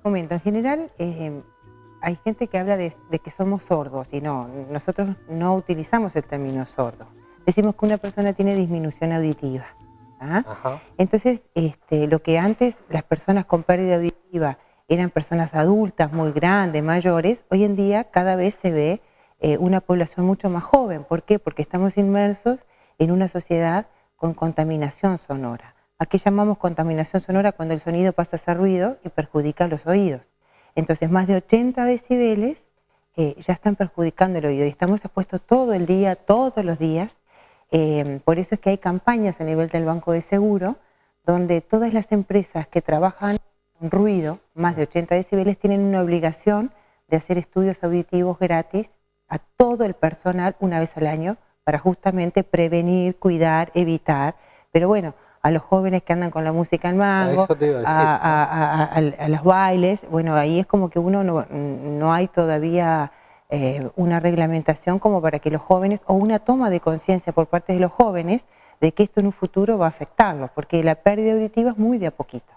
Un momento, en general hay gente que habla de que somos sordos y no, nosotros no utilizamos el término sordo. Decimos que una persona tiene disminución auditiva. ¿Ah? Entonces, lo que antes las personas con pérdida auditiva eran personas adultas, muy grandes, mayores, hoy en día cada vez se ve una población mucho más joven. ¿Por qué? Porque estamos inmersos en una sociedad con contaminación sonora. ¿A qué llamamos contaminación sonora? Cuando el sonido pasa a ser ruido y perjudica los oídos. Entonces, más de 80 decibeles ya están perjudicando el oído y estamos expuestos todo el día, todos los días. Por eso es que hay campañas a nivel del Banco de Seguro donde todas las empresas que trabajan con ruido, más de 80 decibeles, tienen una obligación de hacer estudios auditivos gratis a todo el personal una vez al año para justamente prevenir, cuidar, evitar. Pero bueno, a los jóvenes que andan con la música en mango, a los bailes, bueno, ahí es como que uno no hay todavía una reglamentación como para que los jóvenes, o una toma de conciencia por parte de los jóvenes de que esto en un futuro va a afectarlos, porque la pérdida auditiva es muy de a poquito.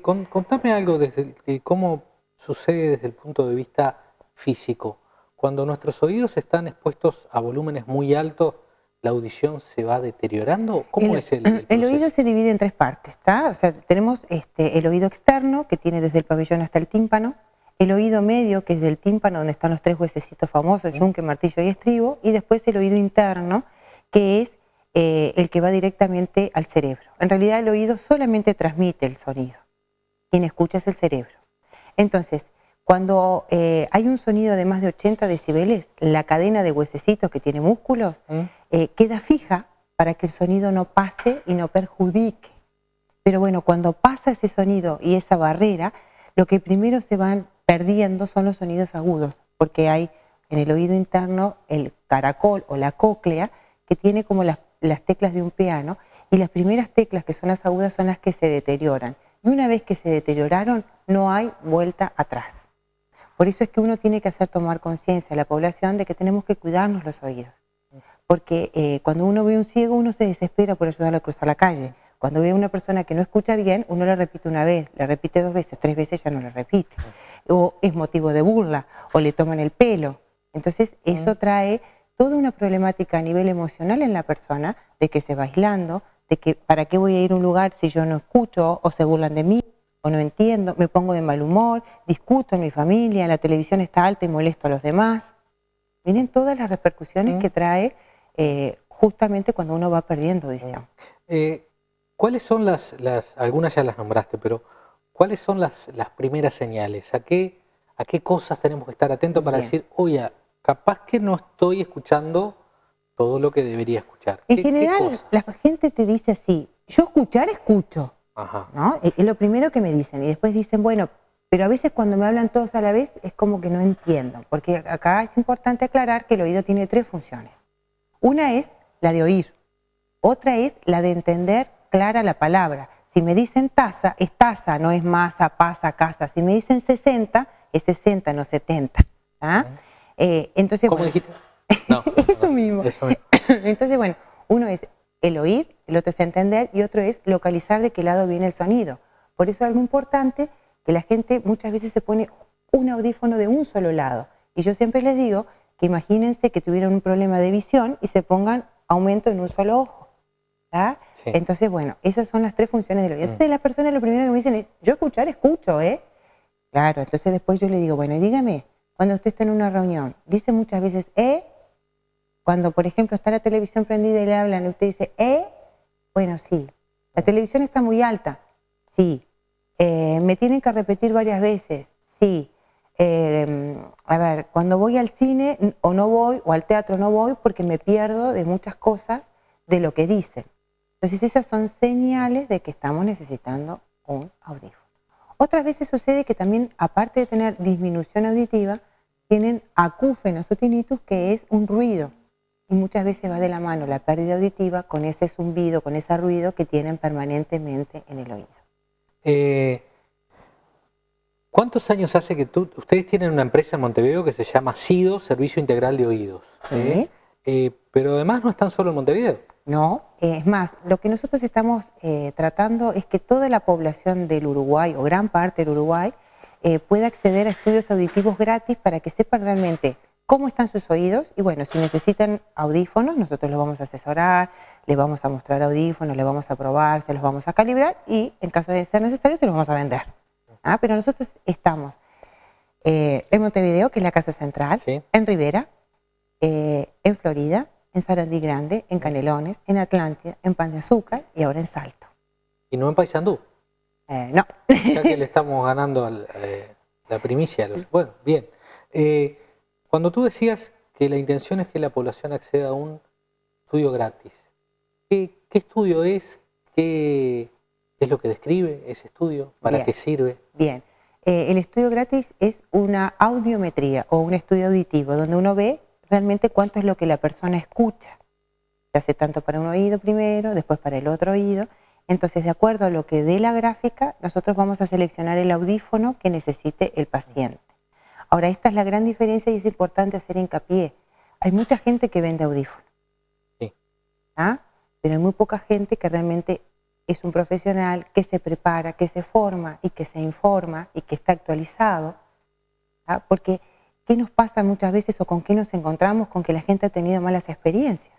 Contame algo de cómo sucede desde el punto de vista físico. Cuando nuestros oídos están expuestos a volúmenes muy altos, ¿la audición se va deteriorando? ¿Cómo es el proceso? El oído se divide en tres partes, ¿está? O sea, tenemos el oído externo, que tiene desde el pabellón hasta el tímpano, el oído medio, que es del tímpano, donde están los tres huesecitos famosos, yunque, martillo y estribo, y después el oído interno, que es el que va directamente al cerebro. En realidad el oído solamente transmite el sonido. Quien escucha es el cerebro. Entonces, cuando hay un sonido de más de 80 decibeles, la cadena de huesecitos que tiene músculos queda fija para que el sonido no pase y no perjudique. Pero bueno, cuando pasa ese sonido y esa barrera, lo que primero se van perdiendo son los sonidos agudos, porque hay en el oído interno el caracol o la cóclea que tiene como las teclas de un piano, y las primeras teclas, que son las agudas, son las que se deterioran. Y una vez que se deterioraron, no hay vuelta atrás. Por eso es que uno tiene que hacer tomar conciencia a la población de que tenemos que cuidarnos los oídos. Porque cuando uno ve un ciego, uno se desespera por ayudarlo a cruzar la calle. Cuando ve a una persona que no escucha bien, uno le repite una vez, le repite 2 veces, 3 veces ya no le repite. O es motivo de burla, o le toman el pelo. Entonces eso trae toda una problemática a nivel emocional en la persona, de que se va aislando, de que ¿para qué voy a ir a un lugar si yo no escucho? O se burlan de mí, o no entiendo, me pongo de mal humor, discuto en mi familia, la televisión está alta y molesto a los demás. Miren todas las repercusiones que trae justamente cuando uno va perdiendo visión. ¿Cuáles son algunas ya las nombraste, pero cuáles son las primeras señales? ¿A qué cosas tenemos que estar atentos para decir, oye, capaz que no estoy escuchando todo lo que debería escuchar? En general, la gente te dice así, yo escuchar, escucho. Ajá. ¿No? Es lo primero que me dicen. Y después dicen, bueno, pero a veces cuando me hablan todos a la vez es como que no entiendo. Porque acá es importante aclarar que el oído tiene 3 funciones. Una es la de oír. Otra es la de entender clara la palabra. Si me dicen taza, es taza, no es masa, pasa, casa. Si me dicen 60, es 60, no 70. ¿Ah? Entonces, ¿Cómo bueno, dijiste? No, eso mismo. Eso mismo. Entonces, bueno, uno es el oír, el otro es entender y otro es localizar de qué lado viene el sonido. Por eso es algo importante que la gente muchas veces se pone un audífono de un solo lado. Y yo siempre les digo que imagínense que tuvieran un problema de visión y se pongan aumento en un solo ojo. ¿Ah? Sí. Entonces, bueno, esas son las 3 funciones del oído. Entonces las personas lo primero que me dicen es, yo escuchar, escucho, ¿eh? Claro, entonces después yo le digo, bueno, y dígame, cuando usted está en una reunión, dice muchas veces, cuando, por ejemplo, está la televisión prendida y le hablan, usted dice, bueno, sí. La televisión está muy alta, sí. Me tienen que repetir varias veces, sí. A ver, cuando voy al cine o no voy, o al teatro no voy, porque me pierdo de muchas cosas de lo que dicen. Entonces esas son señales de que estamos necesitando un audífono. Otras veces sucede que también, aparte de tener disminución auditiva, tienen acúfenos o tinnitus, que es un ruido. Y muchas veces va de la mano la pérdida auditiva con ese zumbido, con ese ruido que tienen permanentemente en el oído. ¿Cuántos años hace que ustedes tienen una empresa en Montevideo que se llama SIDO, Servicio Integral de Oídos? Sí. Pero además no están solo en Montevideo. No, es más, lo que nosotros estamos tratando es que toda la población del Uruguay, o gran parte del Uruguay, pueda acceder a estudios auditivos gratis para que sepan realmente cómo están sus oídos. Y bueno, si necesitan audífonos, nosotros los vamos a asesorar, les vamos a mostrar audífonos, les vamos a probar, se los vamos a calibrar y en caso de ser necesario se los vamos a vender. Pero nosotros estamos en Montevideo, que es la casa central, sí, en Rivera, en Florida, en Sarandí Grande, en Canelones, en Atlántida, en Pan de Azúcar y ahora en Salto. ¿Y no en Paysandú? No. Ya que le estamos ganando la primicia. Bueno, bien. Cuando tú decías que la intención es que la población acceda a un estudio gratis, ¿qué estudio es? ¿Qué es lo que describe ese estudio? ¿Para qué sirve? Bien. El estudio gratis es una audiometría o un estudio auditivo donde uno ve realmente cuánto es lo que la persona escucha. Se hace tanto para un oído primero, después para el otro oído. Entonces, de acuerdo a lo que dé la gráfica, nosotros vamos a seleccionar el audífono que necesite el paciente. Ahora, esta es la gran diferencia y es importante hacer hincapié. Hay mucha gente que vende audífonos. Sí. Pero hay muy poca gente que realmente es un profesional que se prepara, que se forma y que se informa y que está actualizado. Porque ¿qué nos pasa muchas veces o con qué nos encontramos? Con que la gente ha tenido malas experiencias.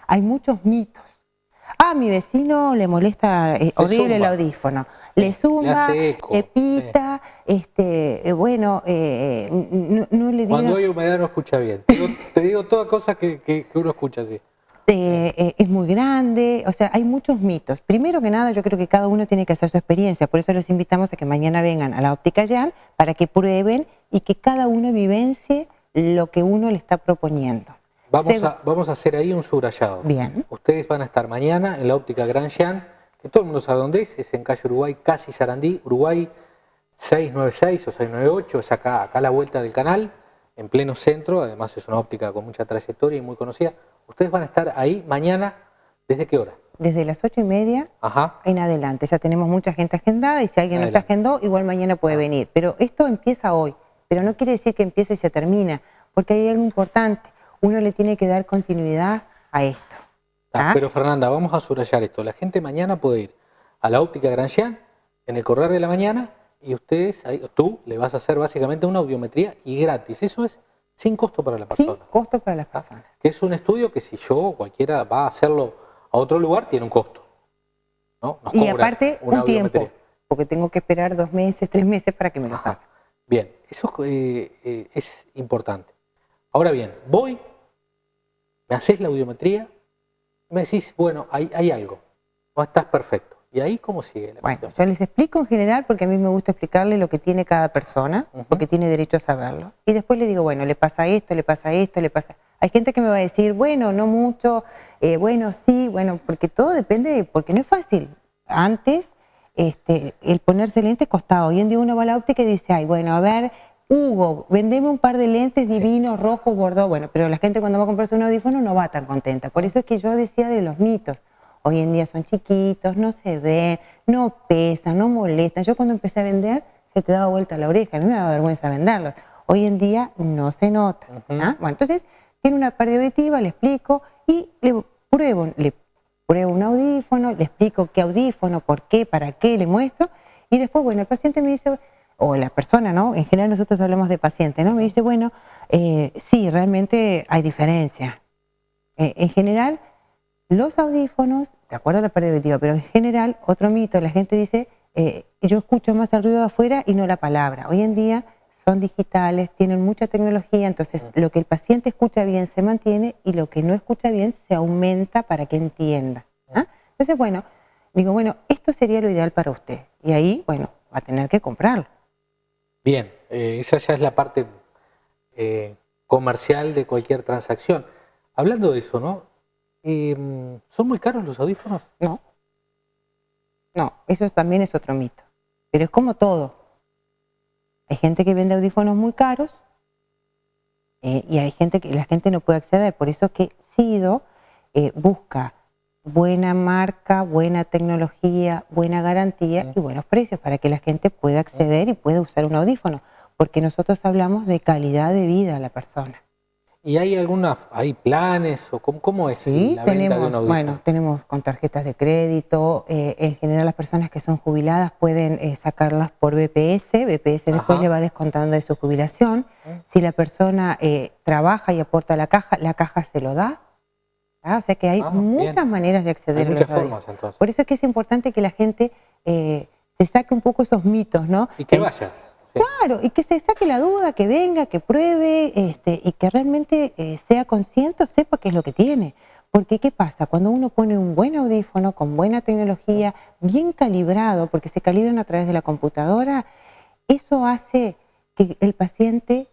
Hay muchos mitos. Mi vecino le molesta horrible el audífono. Le zumba, le pita, no le diga... Cuando hay humedad no escucha bien. Te digo todas cosas que uno escucha así. Es muy grande, o sea, hay muchos mitos. Primero que nada, yo creo que cada uno tiene que hacer su experiencia, por eso los invitamos a que mañana vengan a la Óptica Jan para que prueben y que cada uno vivencie lo que uno le está proponiendo. Vamos a hacer ahí un subrayado. Bien. Ustedes van a estar mañana en la Óptica Gran Jan, que todo el mundo sabe dónde es en calle Uruguay, casi Sarandí, Uruguay 696 o 698, es acá a la vuelta del canal, en pleno centro, además es una óptica con mucha trayectoria y muy conocida. Ustedes van a estar ahí mañana, ¿desde qué hora? Desde las 8:30 en adelante. Ya tenemos mucha gente agendada y si alguien no se agendó, igual mañana puede venir. Pero esto empieza hoy, pero no quiere decir que empiece y se termina, porque hay algo importante. Uno le tiene que dar continuidad a esto. Pero Fernanda, vamos a subrayar esto. La gente mañana puede ir a la Óptica Gran Jan en el correr de la mañana y tú le vas a hacer básicamente una audiometría y gratis. Eso es sin costo para la persona. Sin costo para las personas. Que es un estudio que si yo o cualquiera va a hacerlo a otro lugar, tiene un costo. ¿No? Y aparte, un tiempo. porque tengo que esperar 2 meses, 3 meses para que me lo saquen. Bien, eso es importante. Ahora bien, voy, me haces la audiometría, me decís, bueno, hay algo, no estás perfecto. ¿Y ahí cómo sigue la Bueno, cuestión? yo les explico en general porque a mí me gusta explicarle lo que tiene cada persona, porque tiene derecho a saberlo. Y después le digo, bueno, le pasa esto, le pasa esto, le pasa... Hay gente que me va a decir, bueno, no mucho, bueno, sí, bueno, porque todo depende, porque no es fácil. Antes, el ponerse lentes costaba. Hoy en día uno va a la óptica y dice, ay, bueno, a ver, Hugo, vendeme un par de lentes divinos, rojos, bordeaux. Bueno, pero la gente cuando va a comprarse un audífono no va tan contenta. Por eso es que yo decía de los mitos. Hoy en día son chiquitos, no se ven, no pesan, no molestan. Yo cuando empecé a vender, se te daba vuelta la oreja. A mí me daba vergüenza venderlos. Hoy en día no se nota. ¿Ah? Bueno, entonces, tiene una pérdida auditiva, le explico y le pruebo un audífono, le explico qué audífono, por qué, para qué, le muestro. Y después, bueno, el paciente me dice, o la persona, ¿no? En general nosotros hablamos de paciente, ¿no? Me dice, bueno, sí, realmente hay diferencia. En general, los audífonos, de acuerdo a la pérdida auditiva, pero en general, otro mito, la gente dice, yo escucho más el ruido de afuera y no la palabra. Hoy en día son digitales, tienen mucha tecnología, entonces lo que el paciente escucha bien se mantiene y lo que no escucha bien se aumenta para que entienda. ¿Ah? Entonces, bueno, digo, bueno, esto sería lo ideal para usted. Y ahí, bueno, va a tener que comprarlo. Bien, esa ya es la parte comercial de cualquier transacción. Hablando de eso, ¿no? ¿Son muy caros los audífonos? No. No, eso también es otro mito. Pero es como todo. Hay gente que vende audífonos muy caros y hay gente que la gente no puede acceder. Por eso que Sido busca buena marca, buena tecnología, buena garantía y buenos precios para que la gente pueda acceder y pueda usar un audífono. Porque nosotros hablamos de calidad de vida a la persona. ¿Y hay planes o cómo es Sí, la venta de un audífono? bueno, tenemos con tarjetas de crédito. En general las personas que son jubiladas pueden sacarlas por BPS. BPS después le va descontando de su jubilación. Si la persona trabaja y aporta a la caja se lo da. ¿Ah? O sea que hay muchas maneras de acceder a los audífonos. Por eso es que es importante que la gente se saque un poco esos mitos, ¿no? Y que vaya. Claro, y que se saque la duda, que venga, que pruebe y que realmente sea consciente, sepa qué es lo que tiene. Porque ¿qué pasa? Cuando uno pone un buen audífono con buena tecnología, bien calibrado, porque se calibran a través de la computadora, eso hace que el paciente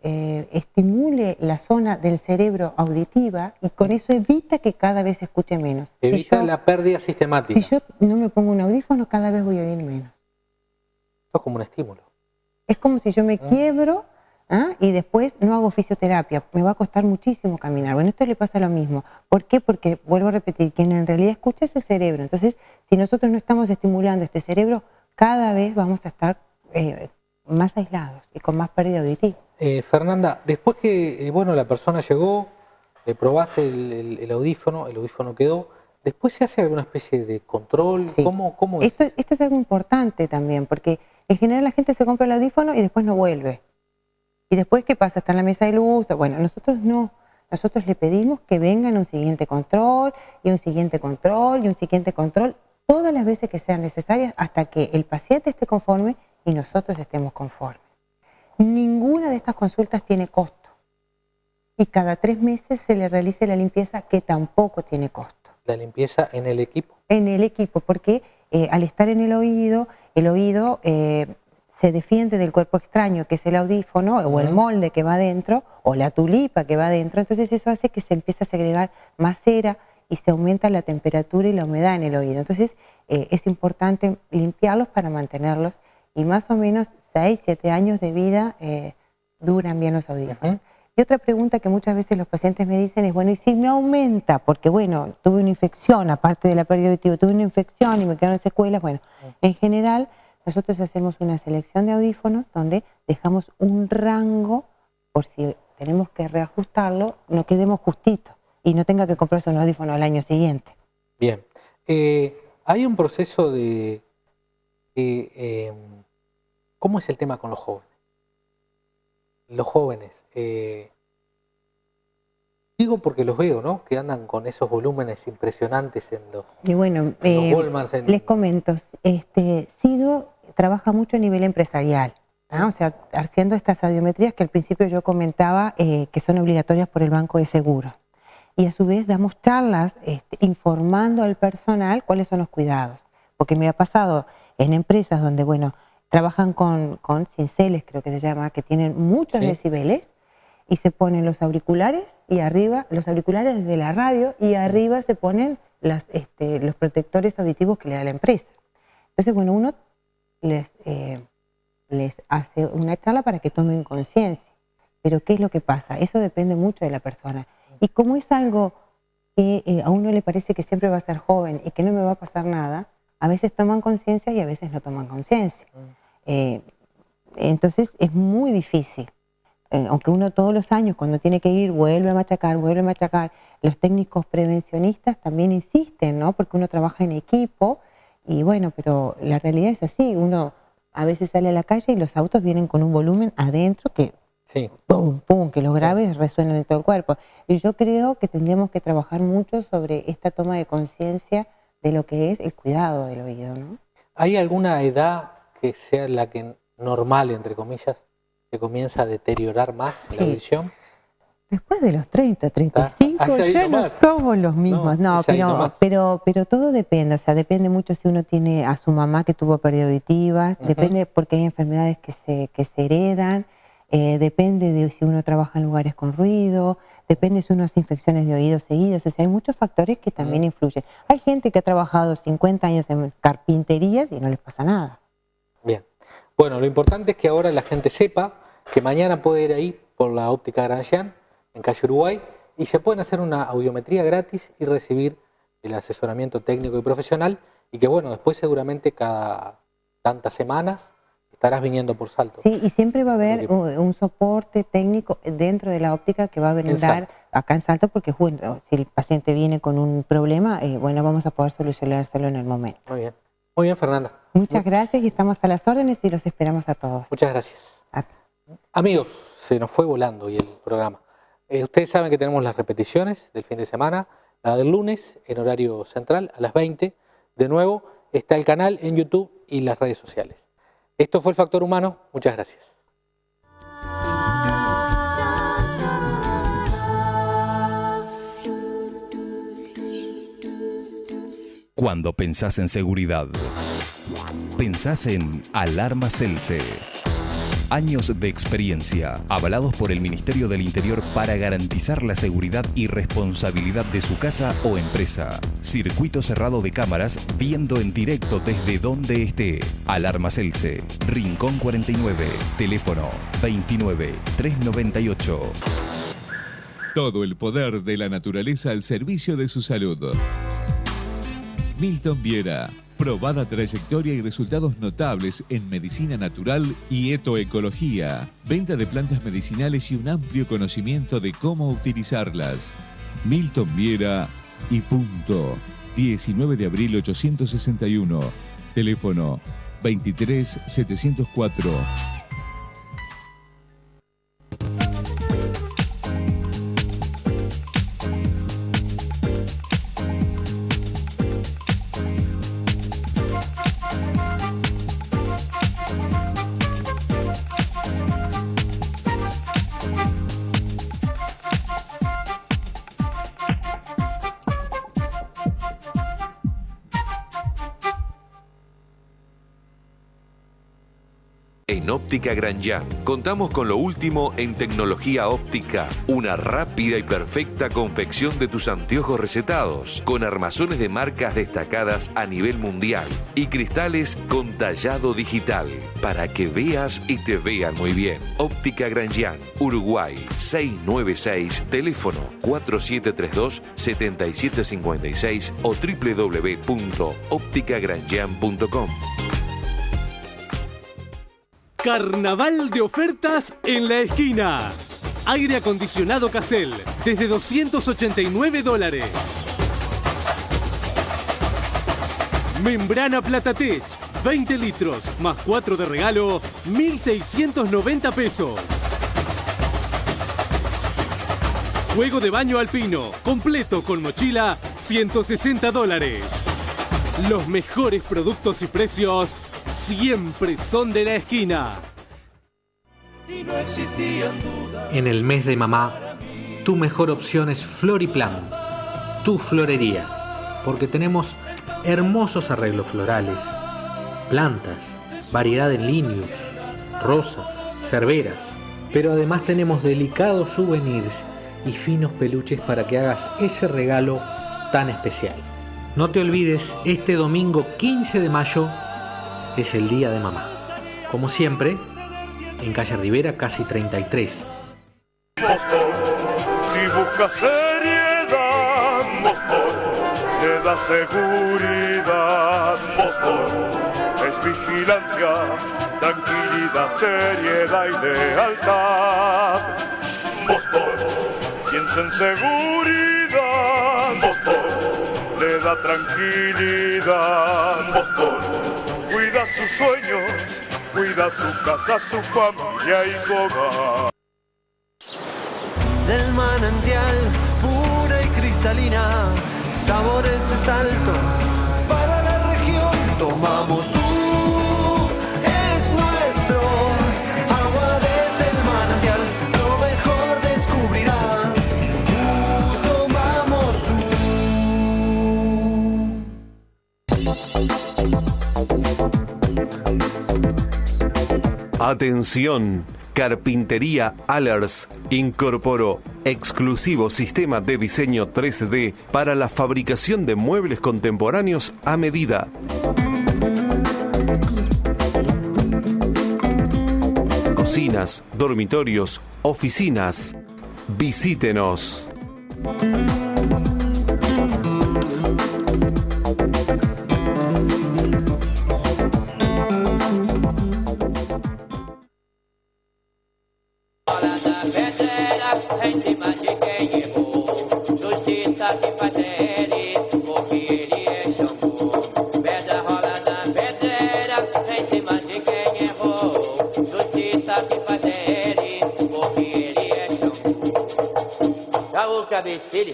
estimule la zona del cerebro auditiva y con eso evita que cada vez se escuche menos. Evita la pérdida sistemática. Si yo no me pongo un audífono, cada vez voy a oír menos. Es como un estímulo. Es como si yo me quiebro y después no hago fisioterapia. Me va a costar muchísimo caminar. Bueno, esto le pasa lo mismo. ¿Por qué? Porque, vuelvo a repetir, quien en realidad escucha es el cerebro. Entonces, si nosotros no estamos estimulando este cerebro, cada vez vamos a estar más aislados y con más pérdida auditiva. Fernanda, después que la persona llegó, le probaste el audífono quedó, ¿después se hace alguna especie de control? Sí. ¿Cómo esto es algo importante también, porque en general la gente se compra el audífono y después no vuelve. Y después, ¿qué pasa? Está en la mesa de luz. Bueno, nosotros no. Nosotros le pedimos que vengan un siguiente control, y un siguiente control, y un siguiente control, todas las veces que sean necesarias hasta que el paciente esté conforme y nosotros estemos conformes. Ninguna de estas consultas tiene costo. Y cada 3 meses se le realice la limpieza, que tampoco tiene costo. ¿La limpieza en el equipo? En el equipo, porque al estar en el oído se defiende del cuerpo extraño, que es el audífono, o el molde que va adentro, o la tulipa que va adentro. Entonces eso hace que se empiece a segregar más cera y se aumenta la temperatura y la humedad en el oído. Entonces es importante limpiarlos para mantenerlos, y más o menos 6, 7 años de vida duran bien los audífonos. Y otra pregunta que muchas veces los pacientes me dicen es, bueno, ¿y si me aumenta? Porque, bueno, tuve una infección, aparte de la pérdida auditiva, tuve una infección y me quedaron secuelas. Bueno, en general, nosotros hacemos una selección de audífonos donde dejamos un rango, por si tenemos que reajustarlo, no quedemos justitos y no tenga que comprarse un audífono al año siguiente. Bien. Hay un proceso de... ¿cómo es el tema con los jóvenes? Los jóvenes, Digo porque los veo, ¿no? Que andan con esos volúmenes impresionantes en los, Y bueno, en los Walmarts. les comento, SIDO trabaja mucho a nivel empresarial, ¿no? O sea, haciendo estas audiometrías que al principio yo comentaba que son obligatorias por el Banco de Seguros. Y a su vez damos charlas informando al personal cuáles son los cuidados. Porque me ha pasado en empresas donde, bueno, trabajan con cinceles, creo que se llama, que tienen muchos decibeles, y se ponen los auriculares y arriba, los auriculares de la radio, y arriba se ponen los protectores auditivos que le da la empresa. Entonces, bueno, uno les hace una charla para que tomen conciencia. Pero ¿qué es lo que pasa? Eso depende mucho de la persona. Y como es algo que a uno le parece que siempre va a ser joven y que no me va a pasar nada, a veces toman conciencia y a veces no toman conciencia. Entonces es muy difícil. Aunque uno todos los años cuando tiene que ir vuelve a machacar, los técnicos prevencionistas también insisten, ¿no? Porque uno trabaja en equipo y bueno, pero la realidad es así, uno a veces sale a la calle y los autos vienen con un volumen adentro que pum, pum, que los graves resuenan en todo el cuerpo. Y yo creo que tendríamos que trabajar mucho sobre esta toma de conciencia de lo que es el cuidado del oído, ¿no? ¿Hay alguna edad que sea la que normal, entre comillas, se comienza a deteriorar más la audición? Después de los 30, 35 ya no somos los mismos. No, pero todo depende, o sea, depende mucho si uno tiene a su mamá que tuvo pérdida auditiva, depende porque hay enfermedades que se heredan, depende de si uno trabaja en lugares con ruido, depende si uno hace infecciones de oídos seguidos, o sea, hay muchos factores que también influyen. Hay gente que ha trabajado 50 años en carpinterías y no les pasa nada. Bien. Bueno, lo importante es que ahora la gente sepa que mañana puede ir ahí por la óptica Grandjean, en calle Uruguay, y se pueden hacer una audiometría gratis y recibir el asesoramiento técnico y profesional, y que bueno, después seguramente cada tantas semanas estarás viniendo por Salto. Sí, y siempre va a haber un soporte técnico dentro de la óptica que va a brindar acá en Salto, porque bueno, si el paciente viene con un problema, bueno, vamos a poder solucionárselo en el momento. Muy bien, Fernanda. Muchas gracias y estamos a las órdenes y los esperamos a todos. Muchas gracias. Amigos, se nos fue volando hoy el programa. Ustedes saben que tenemos las repeticiones del fin de semana, la del lunes en horario central a las 20. De nuevo, está el canal en YouTube y las redes sociales. Esto fue El Factor Humano. Muchas gracias. Cuando pensás en seguridad, pensás en Alarma Celce. Años de experiencia, avalados por el Ministerio del Interior para garantizar la seguridad y responsabilidad de su casa o empresa. Circuito cerrado de cámaras, viendo en directo desde donde esté. Alarma Celce, Rincón 49, teléfono 29 398. Todo el poder de la naturaleza al servicio de su salud. Milton Viera. Probada trayectoria y resultados notables en medicina natural y etoecología. Venta de plantas medicinales y un amplio conocimiento de cómo utilizarlas. Milton Viera y punto. 19 de abril 861. Teléfono 23 704. En Óptica Grandjean contamos con lo último en tecnología óptica, una rápida y perfecta confección de tus anteojos recetados, con armazones de marcas destacadas a nivel mundial y cristales con tallado digital, para que veas y te vean muy bien. Óptica Grandjean, Uruguay 696, teléfono 4732-7756 o www.opticagranjean.com. Carnaval de ofertas en la esquina. Aire acondicionado Casel desde $289. Membrana Platatech, 20 litros más 4 de regalo, 1.690 pesos. Juego de baño alpino, completo con mochila, $160. Los mejores productos y precios siempre son de la esquina. En el mes de mamá, tu mejor opción es Floriplan, tu florería, porque tenemos hermosos arreglos florales, plantas, variedad en linios, rosas, cerberas, pero además tenemos delicados souvenirs y finos peluches para que hagas ese regalo tan especial. No te olvides, este domingo 15 de mayo es el Día de Mamá. Como siempre, en calle Rivera, casi 33. Boston, si buscas seriedad, Boston, le da seguridad. Boston, es vigilancia, tranquilidad, seriedad y lealtad. Boston, piensa en seguridad. Boston, le da tranquilidad. Boston, cuida sus sueños, cuida su casa, su familia y su hogar. Del manantial, pura y cristalina, sabores de Salto, para la región tomamos es nuestro. Agua desde el manantial, lo mejor descubrirás. Tomamos Atención, Carpintería Allers incorporó exclusivo sistema de diseño 3D para la fabricación de muebles contemporáneos a medida. Cocinas, dormitorios, oficinas. Visítenos. Cabeceira.